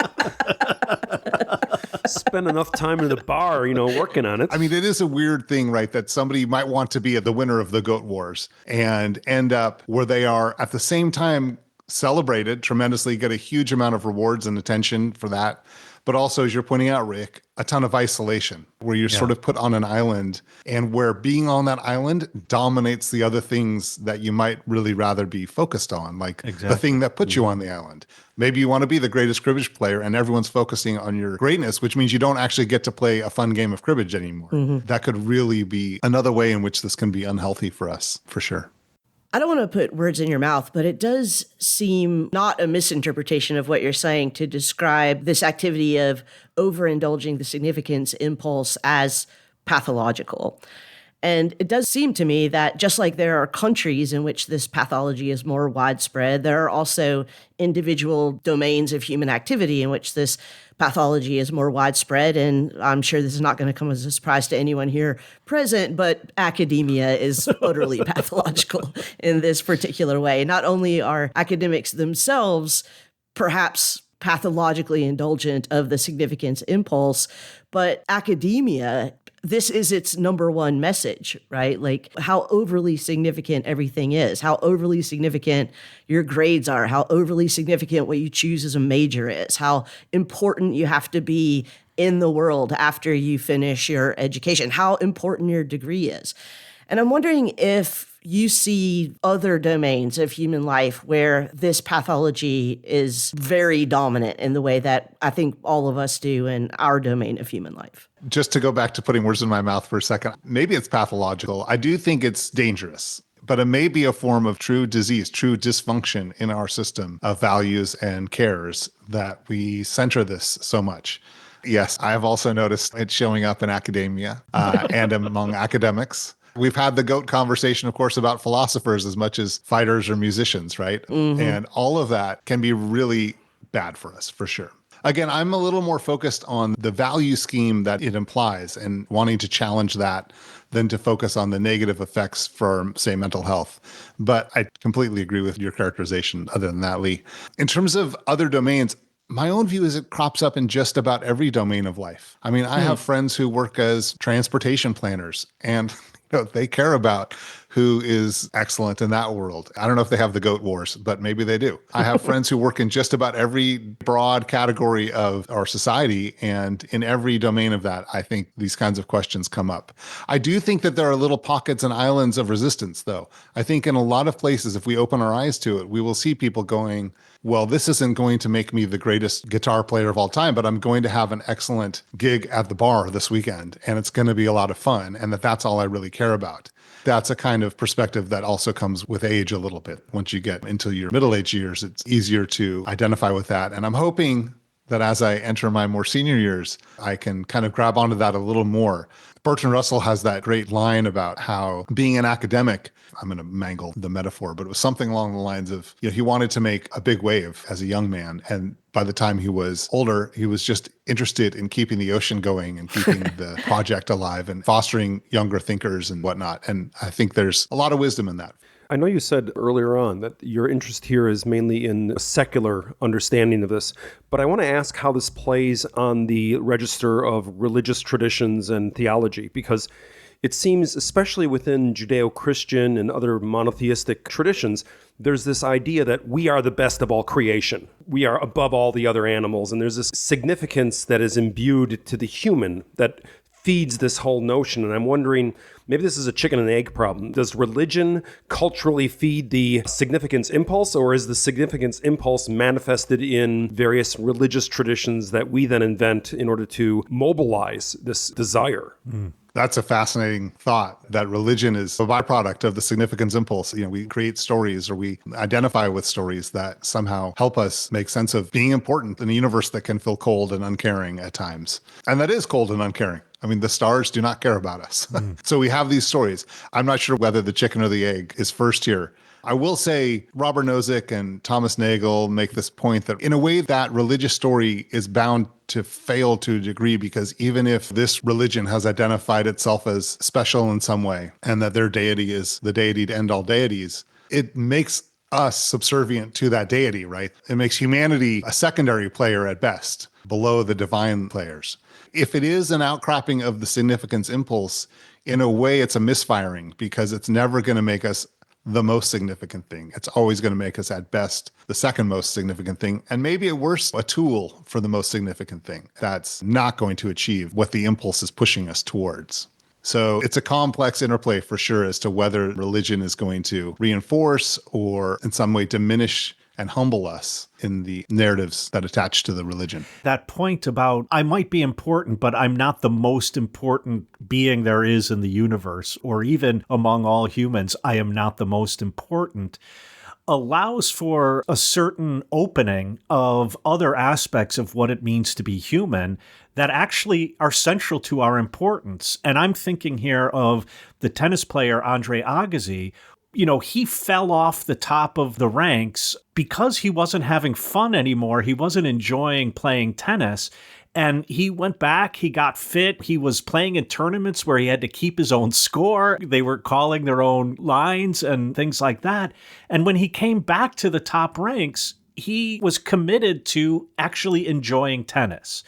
Spend enough time in the bar, working on it. I mean, it is a weird thing, right? That somebody might want to be the winner of the Goat Wars and end up where they are at the same time celebrated tremendously, get a huge amount of rewards and attention for that. But also, as you're pointing out, Rick, a ton of isolation where you're sort of put on an island and where being on that island dominates the other things that you might really rather be focused on, like the thing that puts you on the island. Maybe you want to be the greatest cribbage player and everyone's focusing on your greatness, which means you don't actually get to play a fun game of cribbage anymore. That could really be another way in which this can be unhealthy for us, for sure. I don't want to put words in your mouth, but it does seem not a misinterpretation of what you're saying to describe this activity of overindulging the significance impulse as pathological. And it does seem to me that just like there are countries in which this pathology is more widespread, there are also individual domains of human activity in which this pathology is more widespread. And I'm sure this is not going to come as a surprise to anyone here present, but academia is utterly pathological in this particular way. Not only are academics themselves perhaps pathologically indulgent of the significance impulse, but academia, this is its number one message, right? Like how overly significant everything is, how overly significant your grades are, how overly significant what you choose as a major is, how important you have to be in the world after you finish your education, how important your degree is. And I'm wondering if you see other domains of human life where this pathology is very dominant in the way that I think all of us do in our domain of human life. Just to go back to putting words in my mouth for a second, maybe it's pathological. I do think it's dangerous, but it may be a form of true disease, true dysfunction in our system of values and cares that we center this so much. Yes, I have also noticed it showing up in academia and among academics. We've had the GOAT conversation, of course, about philosophers as much as fighters or musicians, right? And all of that can be really bad for us, for sure. Again, I'm a little more focused on the value scheme that it implies and wanting to challenge that than to focus on the negative effects for, say, mental health. But I completely agree with your characterization other than that, Lee. In terms of other domains, my own view is it crops up in just about every domain of life. I mean, I have friends who work as transportation planners and they care about who is excellent in that world. I don't know if they have the GOAT Wars, but maybe they do. I have friends who work in just about every broad category of our society, and in every domain of that, I think these kinds of questions come up. I do think that there are little pockets and islands of resistance, though. I think in a lot of places, if we open our eyes to it, we will see people going, well, this isn't going to make me the greatest guitar player of all time, but I'm going to have an excellent gig at the bar this weekend, and it's going to be a lot of fun, and that's all I really care about. That's a kind of perspective that also comes with age a little bit. Once you get into your middle-aged years, it's easier to identify with that. And I'm hoping that as I enter my more senior years, I can kind of grab onto that a little more. Bertrand Russell has that great line about how being an academic, I'm going to mangle the metaphor, but it was something along the lines of, he wanted to make a big wave as a young man. And by the time he was older, he was just interested in keeping the ocean going and keeping the project alive and fostering younger thinkers and whatnot. And I think there's a lot of wisdom in that. I know you said earlier on that your interest here is mainly in a secular understanding of this, but I want to ask how this plays on the register of religious traditions and theology, because It seems, especially within Judeo-Christian and other monotheistic traditions, there's this idea that we are the best of all creation. We are above all the other animals. And there's this significance that is imbued to the human that feeds this whole notion. And I'm wondering, maybe this is a chicken and egg problem. Does religion culturally feed the significance impulse, or is the significance impulse manifested in various religious traditions that we then invent in order to mobilize this desire? That's a fascinating thought, that religion is a byproduct of the significance impulse. We create stories, or we identify with stories that somehow help us make sense of being important in a universe that can feel cold and uncaring at times. And that is cold and uncaring. I mean, the stars do not care about us. So we have these stories. I'm not sure whether the chicken or the egg is first here. I will say Robert Nozick and Thomas Nagel make this point that in a way that religious story is bound to fail to a degree, because even if this religion has identified itself as special in some way, and that their deity is the deity to end all deities, it makes us subservient to that deity, right? It makes humanity a secondary player at best, below the divine players. If it is an outcropping of the significance impulse, in a way it's a misfiring, because it's never going to make us the most significant thing. It's always going to make us at best the second most significant thing, and maybe at worst a tool for the most significant thing that's not going to achieve what the impulse is pushing us towards. So it's a complex interplay for sure as to whether religion is going to reinforce or in some way diminish and humble us in the narratives that attach to the religion. That point about I might be important, but I'm not the most important being there is in the universe, or even among all humans, I am not the most important, allows for a certain opening of other aspects of what it means to be human that actually are central to our importance. And I'm thinking here of the tennis player Andre Agassi. He fell off the top of the ranks because he wasn't having fun anymore. He wasn't enjoying playing tennis. And he went back, he got fit, he was playing in tournaments where he had to keep his own score. They were calling their own lines and things like that. And when he came back to the top ranks, he was committed to actually enjoying tennis.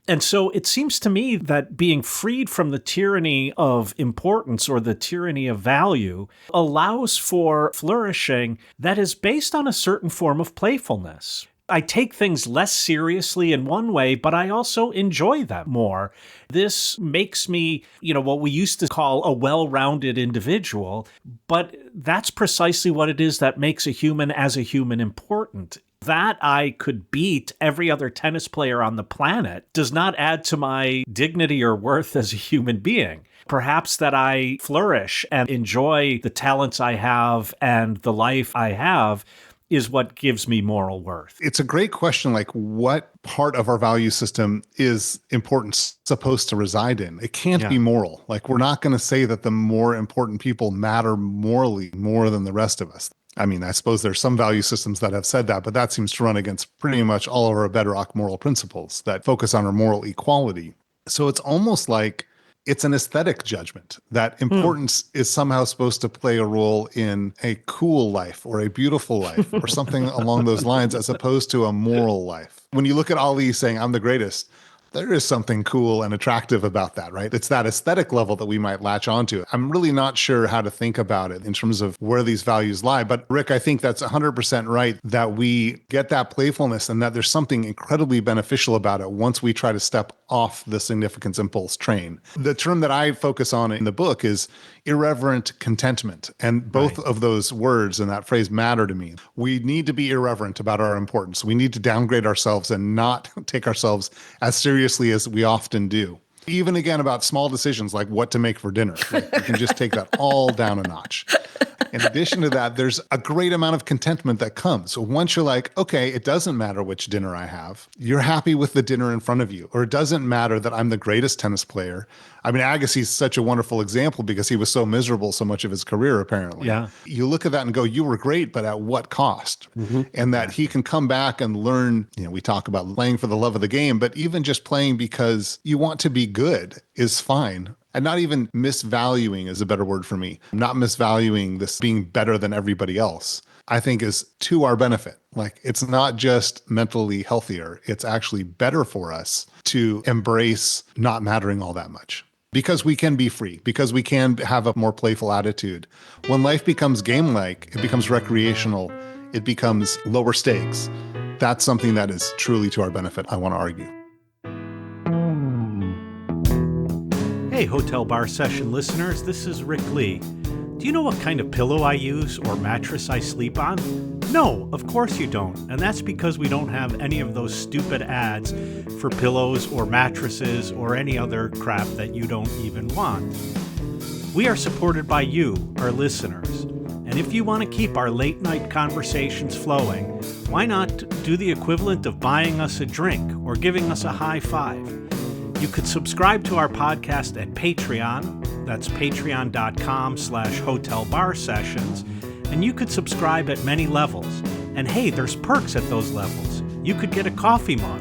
And so it seems to me that being freed from the tyranny of importance or the tyranny of value allows for flourishing that is based on a certain form of playfulness. I take things less seriously in one way, but I also enjoy them more. This makes me, what we used to call a well-rounded individual, but that's precisely what it is that makes a human as a human important. That I could beat every other tennis player on the planet does not add to my dignity or worth as a human being. Perhaps that I flourish and enjoy the talents I have and the life I have is what gives me moral worth. It's a great question, like what part of our value system is importance supposed to reside in? It can't be moral. Like we're not going to say that the more important people matter morally more than the rest of us. I mean, I suppose there's some value systems that have said that, but that seems to run against pretty much all of our bedrock moral principles that focus on our moral equality. So it's almost like it's an aesthetic judgment that importance is somehow supposed to play a role in a cool life or a beautiful life or something along those lines, as opposed to a moral life. When you look at Ali saying, I'm the greatest, there is something cool and attractive about that, right? It's that aesthetic level that we might latch onto. I'm really not sure how to think about it in terms of where these values lie. But Rick, I think that's 100% right, that we get that playfulness and that there's something incredibly beneficial about it once we try to step off the significance impulse train. The term that I focus on in the book is irreverent contentment. And both of those words and that phrase matter to me. We need to be irreverent about our importance. We need to downgrade ourselves and not take ourselves as seriously as we often do. Even again about small decisions like what to make for dinner. Like, you can just take that all down a notch. In addition to that, there's a great amount of contentment that comes. So once you're like, okay, it doesn't matter which dinner I have, you're happy with the dinner in front of you. Or it doesn't matter that I'm the greatest tennis player. I mean, Agassi's such a wonderful example because he was so miserable so much of his career, apparently. Yeah. You look at that and go, you were great, but at what cost? And that he can come back and learn, we talk about playing for the love of the game, but even just playing because you want to be good is fine. And not even misvaluing is a better word for me. Not misvaluing this being better than everybody else, I think is to our benefit. Like it's not just mentally healthier, it's actually better for us to embrace not mattering all that much. because we can be free, because we can have a more playful attitude. When life becomes game-like, it becomes recreational, it becomes lower stakes. That's something that is truly to our benefit, I want to argue. Hey, Hotel Bar Session listeners, this is Rick Lee. Do you know what kind of pillow I use or mattress I sleep on? No, of course you don't. And that's because we don't have any of those stupid ads for pillows or mattresses or any other crap that you don't even want. We are supported by you, our listeners. And if you want to keep our late night conversations flowing, why not do the equivalent of buying us a drink or giving us a high five? You could subscribe to our podcast at Patreon. That's patreon.com/hotelbarsessions. And you could subscribe at many levels. And hey, there's perks at those levels. You could get a coffee mug,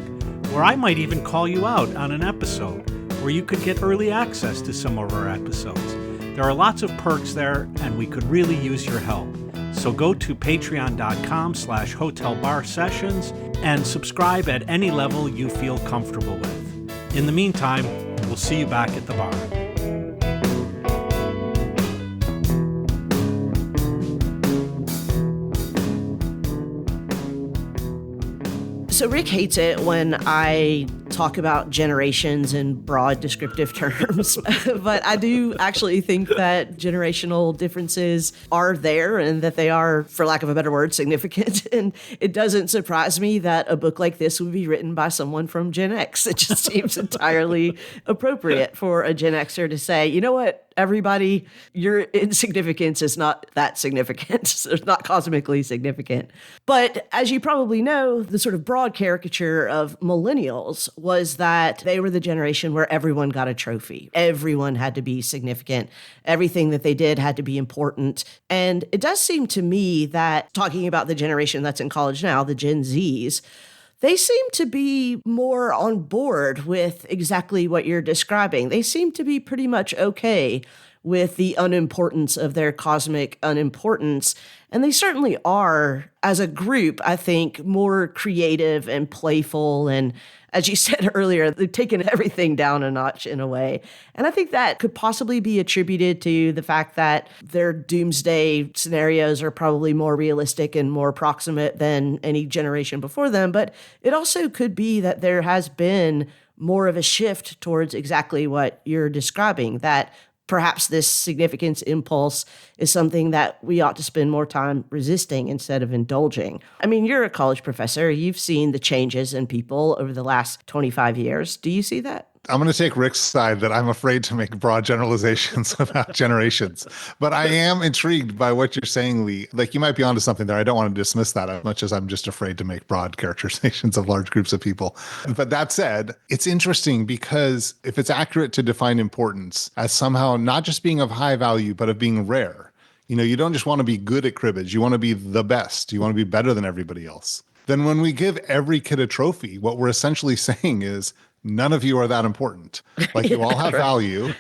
or I might even call you out on an episode, or you could get early access to some of our episodes. There are lots of perks there, and we could really use your help. So go to patreon.com/hotelbarsessions and subscribe at any level you feel comfortable with. In the meantime, we'll see you back at the bar. So Rick hates it when I talk about generations in broad descriptive terms, but I do actually think that generational differences are there and that they are, for lack of a better word, significant. And it doesn't surprise me that a book like this would be written by someone from Gen X. It just seems entirely appropriate for a Gen Xer to say, you know what? Everybody, your insignificance is not that significant. It's not cosmically significant. But as you probably know, the sort of broad caricature of millennials was that they were the generation where everyone got a trophy. Everyone had to be significant. Everything that they did had to be important. And it does seem to me that talking about the generation that's in college now, the Gen Zs, they seem to be more on board with exactly what you're describing. They seem to be pretty much okay with the unimportance of their cosmic unimportance. And they certainly are, as a group, I think, more creative and playful. And as you said earlier, they've taken everything down a notch in a way. And I think that could possibly be attributed to the fact that their doomsday scenarios are probably more realistic and more proximate than any generation before them. But it also could be that there has been more of a shift towards exactly what you're describing, that perhaps this significance impulse is something that we ought to spend more time resisting instead of indulging. I mean, you're a college professor. You've seen the changes in people over the last 25 years. Do you see that? I'm going to take Rick's side that I'm afraid to make broad generalizations about generations. But I am intrigued by what you're saying, Lee. Like, you might be onto something there. I don't want to dismiss that as much as I'm just afraid to make broad characterizations of large groups of people. But that said, it's interesting because if it's accurate to define importance as somehow not just being of high value, but of being rare, you don't just want to be good at cribbage. You want to be the best. You want to be better than everybody else. Then when we give every kid a trophy, what we're essentially saying is, none of you are that important. Like, you all have value.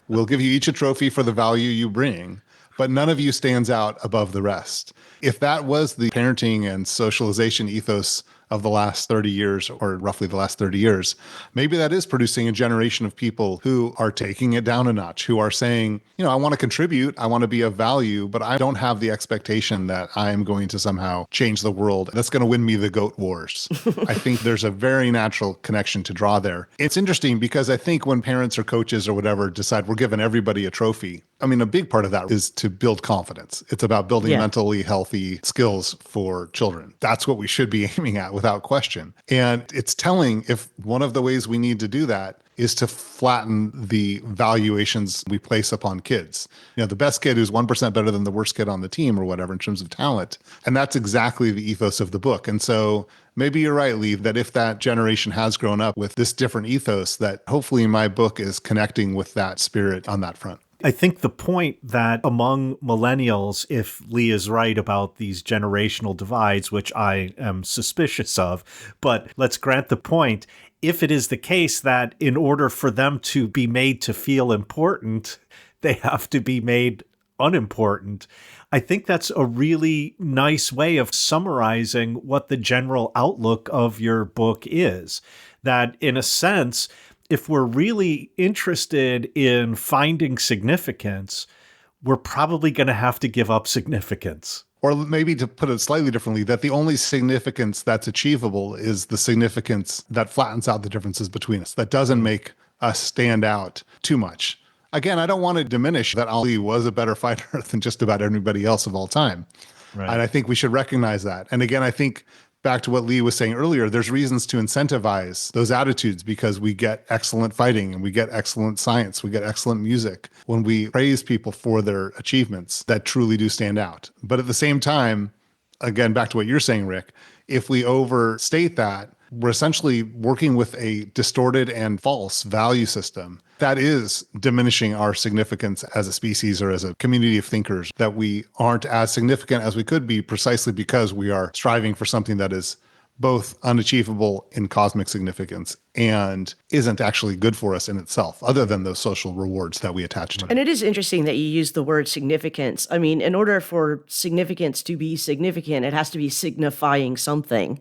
We'll give you each a trophy for the value you bring, but none of you stands out above the rest. If that was the parenting and socialization ethos of the last 30 years, or roughly the last 30 years, maybe that is producing a generation of people who are taking it down a notch, who are saying, I want to contribute, I want to be of value, but I don't have the expectation that I'm going to somehow change the world. That's going to win me the GOAT wars. I think there's a very natural connection to draw there. It's interesting because I think when parents or coaches or whatever decide we're giving everybody a trophy, a big part of that is to build confidence. It's about building mentally healthy skills for children. That's what we should be aiming at without question. And it's telling if one of the ways we need to do that is to flatten the valuations we place upon kids. The best kid who's 1% better than the worst kid on the team or whatever in terms of talent. And that's exactly the ethos of the book. And so maybe you're right, Lee, that if that generation has grown up with this different ethos, that hopefully my book is connecting with that spirit on that front. I think the point that among millennials, if Lee is right about these generational divides, which I am suspicious of, but let's grant the point, if it is the case that in order for them to be made to feel important, they have to be made unimportant, I think that's a really nice way of summarizing what the general outlook of your book is. That in a sense, if we're really interested in finding significance, we're probably going to have to give up significance. Or maybe to put it slightly differently, that the only significance that's achievable is the significance that flattens out the differences between us, that doesn't make us stand out too much. Again, I don't want to diminish that Ali was a better fighter than just about anybody else of all time. Right. And I think we should recognize that. And again, I think back to what Lee was saying earlier, there's reasons to incentivize those attitudes because we get excellent fighting and we get excellent science, we get excellent music when we praise people for their achievements that truly do stand out. But at the same time, again, back to what you're saying, Rick, if we overstate that, we're essentially working with a distorted and false value system that is diminishing our significance as a species or as a community of thinkers, that we aren't as significant as we could be precisely because we are striving for something that is both unachievable in cosmic significance and isn't actually good for us in itself, other than those social rewards that we attach to it. And it is interesting that you use the word significance. I mean, in order for significance to be significant, it has to be signifying something.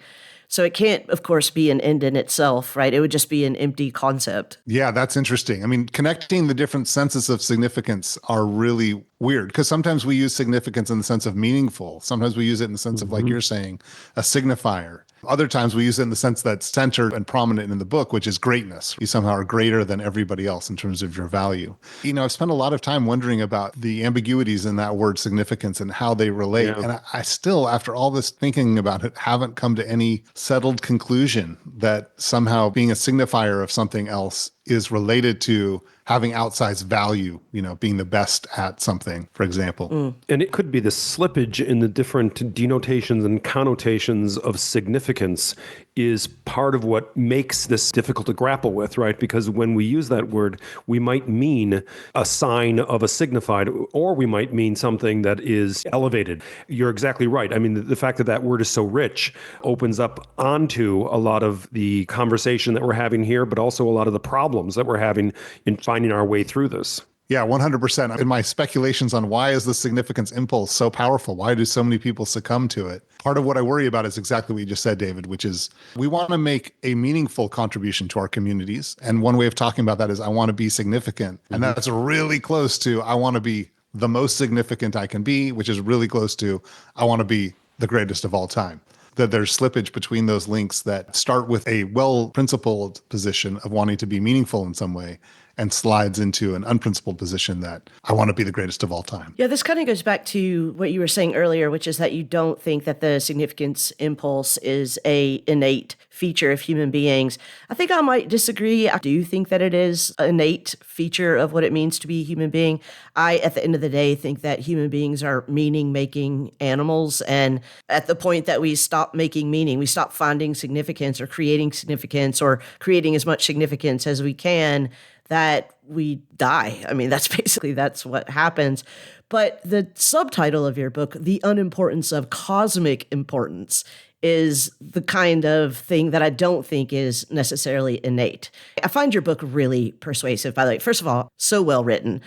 So it can't, of course, be an end in itself, right? It would just be an empty concept. Yeah, that's interesting. I mean, connecting the different senses of significance are really weird because sometimes we use significance in the sense of meaningful. Sometimes we use it in the sense of, like you're saying, a signifier. Other times we use it in the sense that's centered and prominent in the book, which is greatness. You somehow are greater than everybody else in terms of your value. You know, I've spent a lot of time wondering about the ambiguities in that word significance and how they relate. Yeah. And I still, after all this thinking about it, haven't come to any settled conclusion that somehow being a signifier of something else is related to having outsized value, you know, being the best at something, for example. And it could be the slippage in the different denotations and connotations of significance is part of what makes this difficult to grapple with, right? Because when we use that word, we might mean a sign of a signified, or we might mean something that is elevated. You're exactly right. I mean, the fact that that word is so rich opens up onto a lot of the conversation that we're having here, but also a lot of the problems that we're having in finding our way through this. Yeah, 100%. In my speculations on why is the significance impulse so powerful? Why do so many people succumb to it? Part of what I worry about is exactly what you just said, David, which is we want to make a meaningful contribution to our communities. And one way of talking about that is I want to be significant. And that's really close to I want to be the most significant I can be, which is really close to I want to be the greatest of all time. That there's slippage between those links that start with a well-principled position of wanting to be meaningful in some way and slides into an unprincipled position that I want to be the greatest of all time. Yeah, this kind of goes back to what you were saying earlier, which is that you don't think that the significance impulse is a innate feature of human beings. I think I might disagree. I do think that it is an innate feature of what it means to be a human being. I, at the end of the day, think that human beings are meaning-making animals. And at the point that we stop making meaning, we stop finding significance or creating significance or creating as much significance as we can, that we die. I mean, that's what happens. But the subtitle of your book, The Unimportance of Cosmic Importance, is the kind of thing that I don't think is necessarily innate. I find your book really persuasive, by the way. First of all, so well written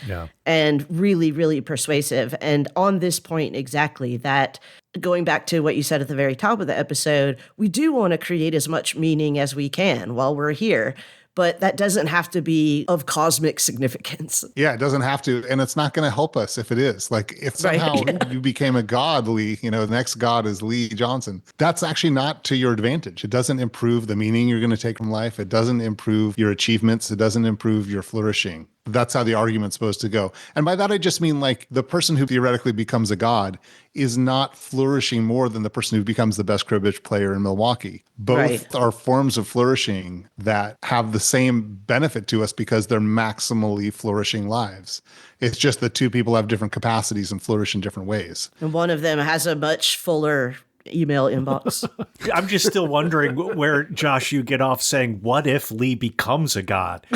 and really, really persuasive. And on this point exactly, that going back to what you said at the very top of the episode, we do want to create as much meaning as we can while we're here. But that doesn't have to be of cosmic significance. Yeah, it doesn't have to. And it's not going to help us if it is. Like if somehow you became a god, Lee, you know, the next god is Lee Johnson. That's actually not to your advantage. It doesn't improve the meaning you're going to take from life. It doesn't improve your achievements. It doesn't improve your flourishing. That's how the argument's supposed to go. And by that, I just mean like the person who theoretically becomes a god is not flourishing more than the person who becomes the best cribbage player in Milwaukee. Both are forms of flourishing that have the same benefit to us because they're maximally flourishing lives. It's just that two people have different capacities and flourish in different ways. And one of them has a much fuller email inbox. I'm just still wondering where, Josh, you get off saying, what if Lee becomes a god?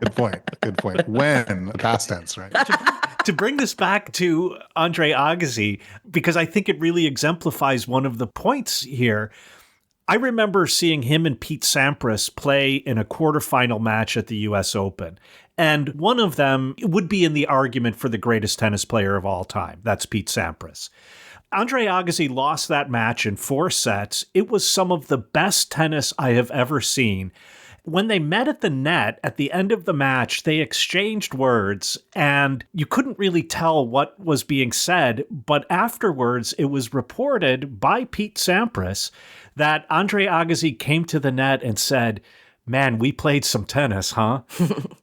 Good point. When? Past tense, right? To bring this back to Andre Agassi, because I think it really exemplifies one of the points here. I remember seeing him and Pete Sampras play in a quarterfinal match at the US Open. And one of them would be in the argument for the greatest tennis player of all time. That's Pete Sampras. Andre Agassi lost that match in 4 sets. It was some of the best tennis I have ever seen. when they met at the net at the end of the match, they exchanged words and you couldn't really tell what was being said. But afterwards, it was reported by Pete Sampras that Andre Agassi came to the net and said, "Man, we played some tennis, huh?"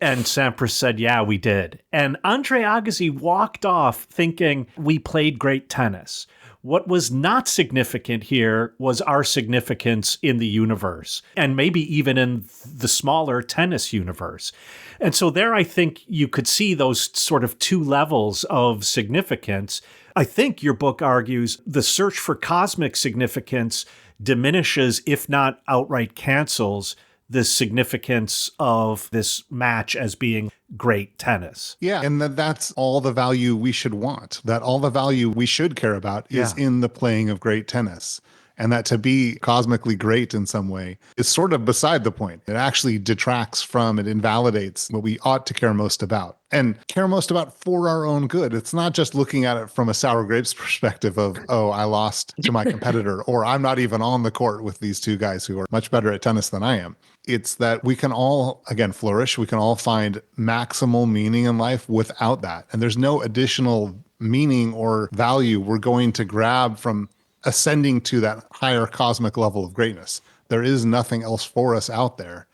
And Sampras said, "Yeah, we did." And Andre Agassi walked off thinking, "We played great tennis." What was not significant here was our significance in the universe, and maybe even in the smaller tennis universe. And so there, I think you could see those sort of two levels of significance. I think your book argues the search for cosmic significance diminishes, if not outright cancels, the significance of this match as being great tennis. Yeah, and that's all the value we should want, that all the value we should care about is in the playing of great tennis. And that to be cosmically great in some way is sort of beside the point. It actually detracts from, it invalidates what we ought to care most about and care most about for our own good. It's not just looking at it from a sour grapes perspective of, oh, I lost to my competitor, or I'm not even on the court with these two guys who are much better at tennis than I am. It's that we can all, again, flourish. We can all find maximal meaning in life without that. And there's no additional meaning or value we're going to grab from ascending to that higher cosmic level of greatness. There is nothing else for us out there.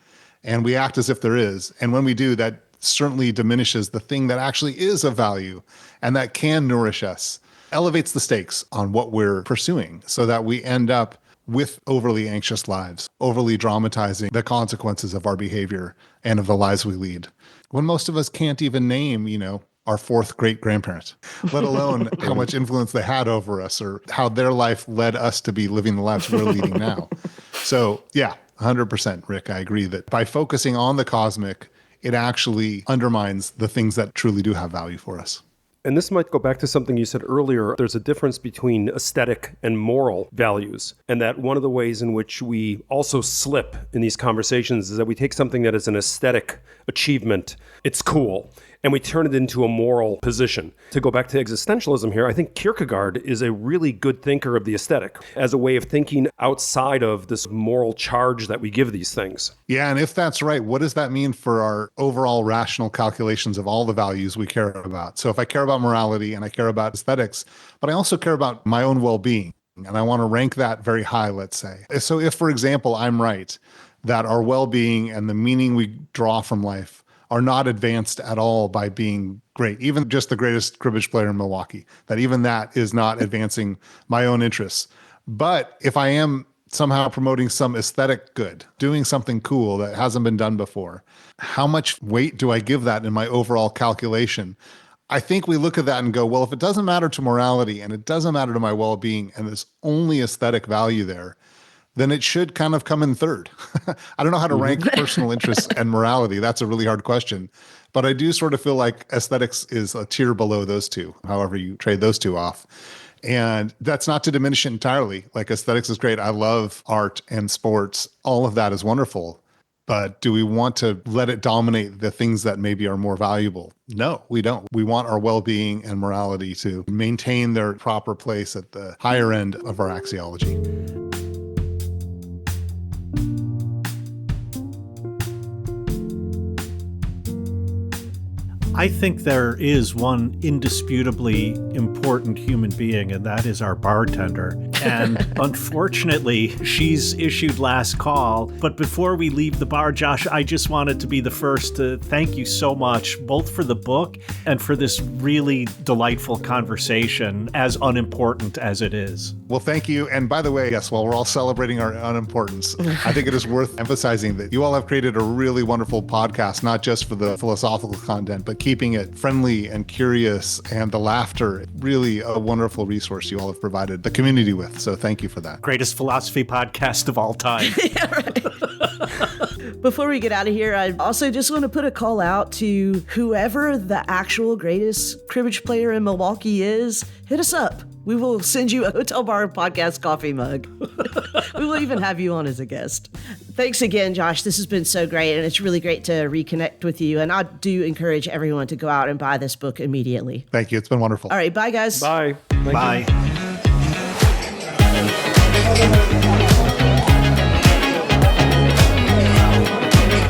And we act as if there is. And when we do, that certainly diminishes the thing that actually is of value and that can nourish us, elevates the stakes on what we're pursuing so that we end up with overly anxious lives, overly dramatizing the consequences of our behavior and of the lives we lead. When most of us can't even name, our fourth great grandparent, let alone how much influence they had over us or how their life led us to be living the lives we're leading now. So yeah, 100%, Rick, I agree that by focusing on the cosmic, it actually undermines the things that truly do have value for us. And this might go back to something you said earlier. There's a difference between aesthetic and moral values. And that one of the ways in which we also slip in these conversations is that we take something that is an aesthetic achievement, it's cool, and we turn it into a moral position. To go back to existentialism here, I think Kierkegaard is a really good thinker of the aesthetic as a way of thinking outside of this moral charge that we give these things. Yeah, and if that's right, what does that mean for our overall rational calculations of all the values we care about? So if I care about morality and I care about aesthetics, but I also care about my own well-being, and I want to rank that very high, let's say. So if, for example, I'm right that our well-being and the meaning we draw from life are not advanced at all by being great, even just the greatest cribbage player in Milwaukee, that even that is not advancing my own interests. But if I am somehow promoting some aesthetic good, doing something cool that hasn't been done before, how much weight do I give that in my overall calculation? I think we look at that and go, well, if it doesn't matter to morality and it doesn't matter to my well-being and there's only aesthetic value there, then it should kind of come in third. I don't know how to rank personal interests and morality. That's a really hard question. But I do sort of feel like aesthetics is a tier below those two, however you trade those two off. And that's not to diminish it entirely. Like aesthetics is great. I love art and sports. All of that is wonderful. But do we want to let it dominate the things that maybe are more valuable? No, we don't. We want our well-being and morality to maintain their proper place at the higher end of our axiology. I think there is one indisputably important human being, and that is our bartender. And unfortunately, she's issued last call. But before we leave the bar, Josh, I just wanted to be the first to thank you so much, both for the book and for this really delightful conversation, as unimportant as it is. Well, thank you. And by the way, yes, while we're all celebrating our unimportance, I think it is worth emphasizing that you all have created a really wonderful podcast, not just for the philosophical content, but keeping it friendly and curious and the laughter. Really a wonderful resource you all have provided the community with. So thank you for that. Greatest philosophy podcast of all time. Yeah, right. Before we get out of here, I also just want to put a call out to whoever the actual greatest cribbage player in Milwaukee is, hit us up. We will send you a Hotel Bar Podcast coffee mug. We will even have you on as a guest. Thanks again, Josh. This has been so great, and it's really great to reconnect with you. And I do encourage everyone to go out and buy this book immediately. Thank you. It's been wonderful. All right. Bye, guys. Bye. Bye. Thank you.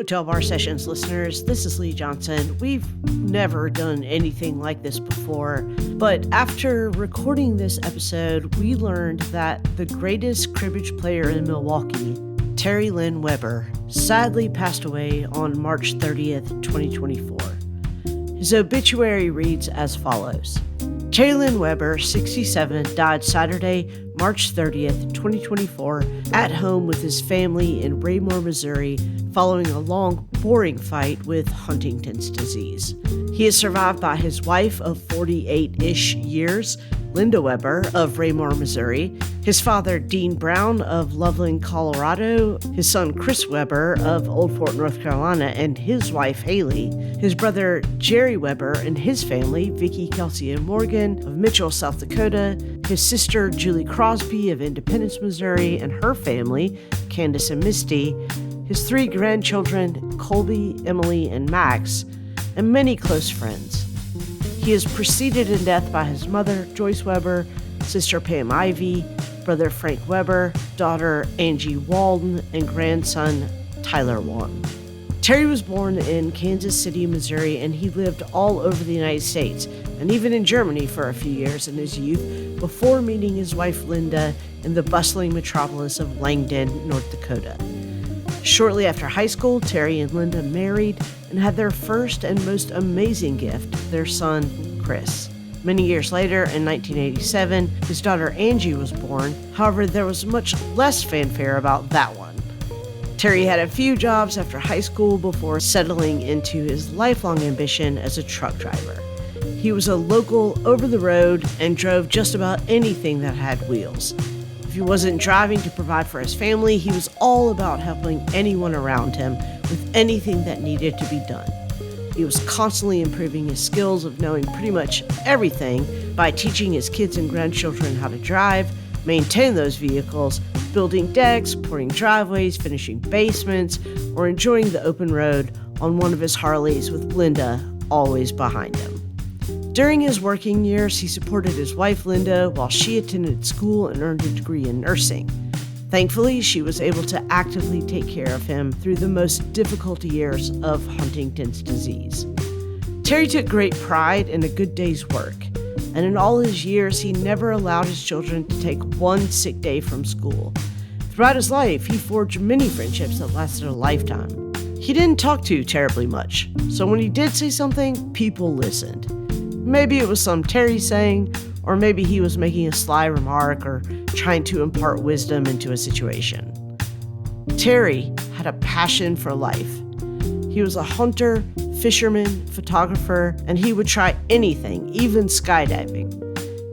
Hotel Bar Sessions listeners, this is Lee Johnson. We've never done anything like this before, but after recording this episode, we learned that the greatest cribbage player in Milwaukee, Terry Lynn Weber, sadly passed away on March 30th, 2024. His obituary reads as follows. Terry Lynn Weber, 67, died Saturday, March 30th, 2024, at home with his family in Raymore, Missouri, following a long, boring fight with Huntington's disease. He is survived by his wife of 48-ish years, Linda Weber of Raymore, Missouri, his father, Dean Brown of Loveland, Colorado, his son, Chris Weber of Old Fort, North Carolina, and his wife, Haley, his brother, Jerry Weber, and his family, Vicky, Kelsey, and Morgan of Mitchell, South Dakota, his sister, Julie Crosby of Independence, Missouri, and her family, Candace and Misty, his 3 grandchildren, Colby, Emily, and Max, and many close friends. He is preceded in death by his mother, Joyce Weber, sister Pam Ivy, brother Frank Weber, daughter Angie Walden, and grandson Tyler Walden. Terry was born in Kansas City, Missouri, and he lived all over the United States, and even in Germany for a few years in his youth, before meeting his wife Linda in the bustling metropolis of Langdon, North Dakota. Shortly after high school, Terry and Linda married and had their first and most amazing gift, their son, Chris. Many years later, in 1987, his daughter Angie was born. However, there was much less fanfare about that one. Terry had a few jobs after high school before settling into his lifelong ambition as a truck driver. He was a local over-the-road and drove just about anything that had wheels. If he wasn't driving to provide for his family, he was all about helping anyone around him with anything that needed to be done. He was constantly improving his skills of knowing pretty much everything by teaching his kids and grandchildren how to drive, maintain those vehicles, building decks, pouring driveways, finishing basements, or enjoying the open road on one of his Harleys with Linda always behind him. During his working years, he supported his wife Linda while she attended school and earned a degree in nursing. Thankfully, she was able to actively take care of him through the most difficult years of Huntington's disease. Terry took great pride in a good day's work, and in all his years, he never allowed his children to take one sick day from school. Throughout his life, he forged many friendships that lasted a lifetime. He didn't talk too terribly much, so when he did say something, people listened. Maybe it was some Terry saying, or maybe he was making a sly remark or trying to impart wisdom into a situation. Terry had a passion for life. He was a hunter, fisherman, photographer, and he would try anything, even skydiving.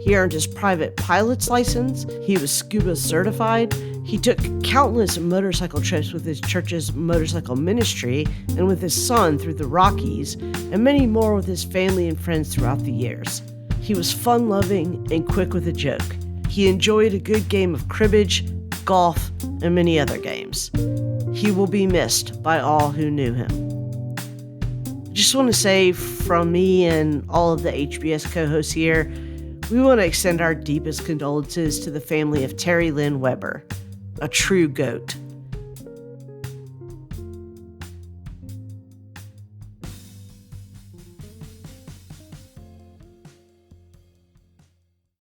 He earned his private pilot's license. He was scuba certified. He took countless motorcycle trips with his church's motorcycle ministry and with his son through the Rockies, and many more with his family and friends throughout the years. He was fun-loving and quick with a joke. He enjoyed a good game of cribbage, golf, and many other games. He will be missed by all who knew him. I just want to say from me and all of the HBS co-hosts here, we want to extend our deepest condolences to the family of Terry Lynn Weber, a true GOAT.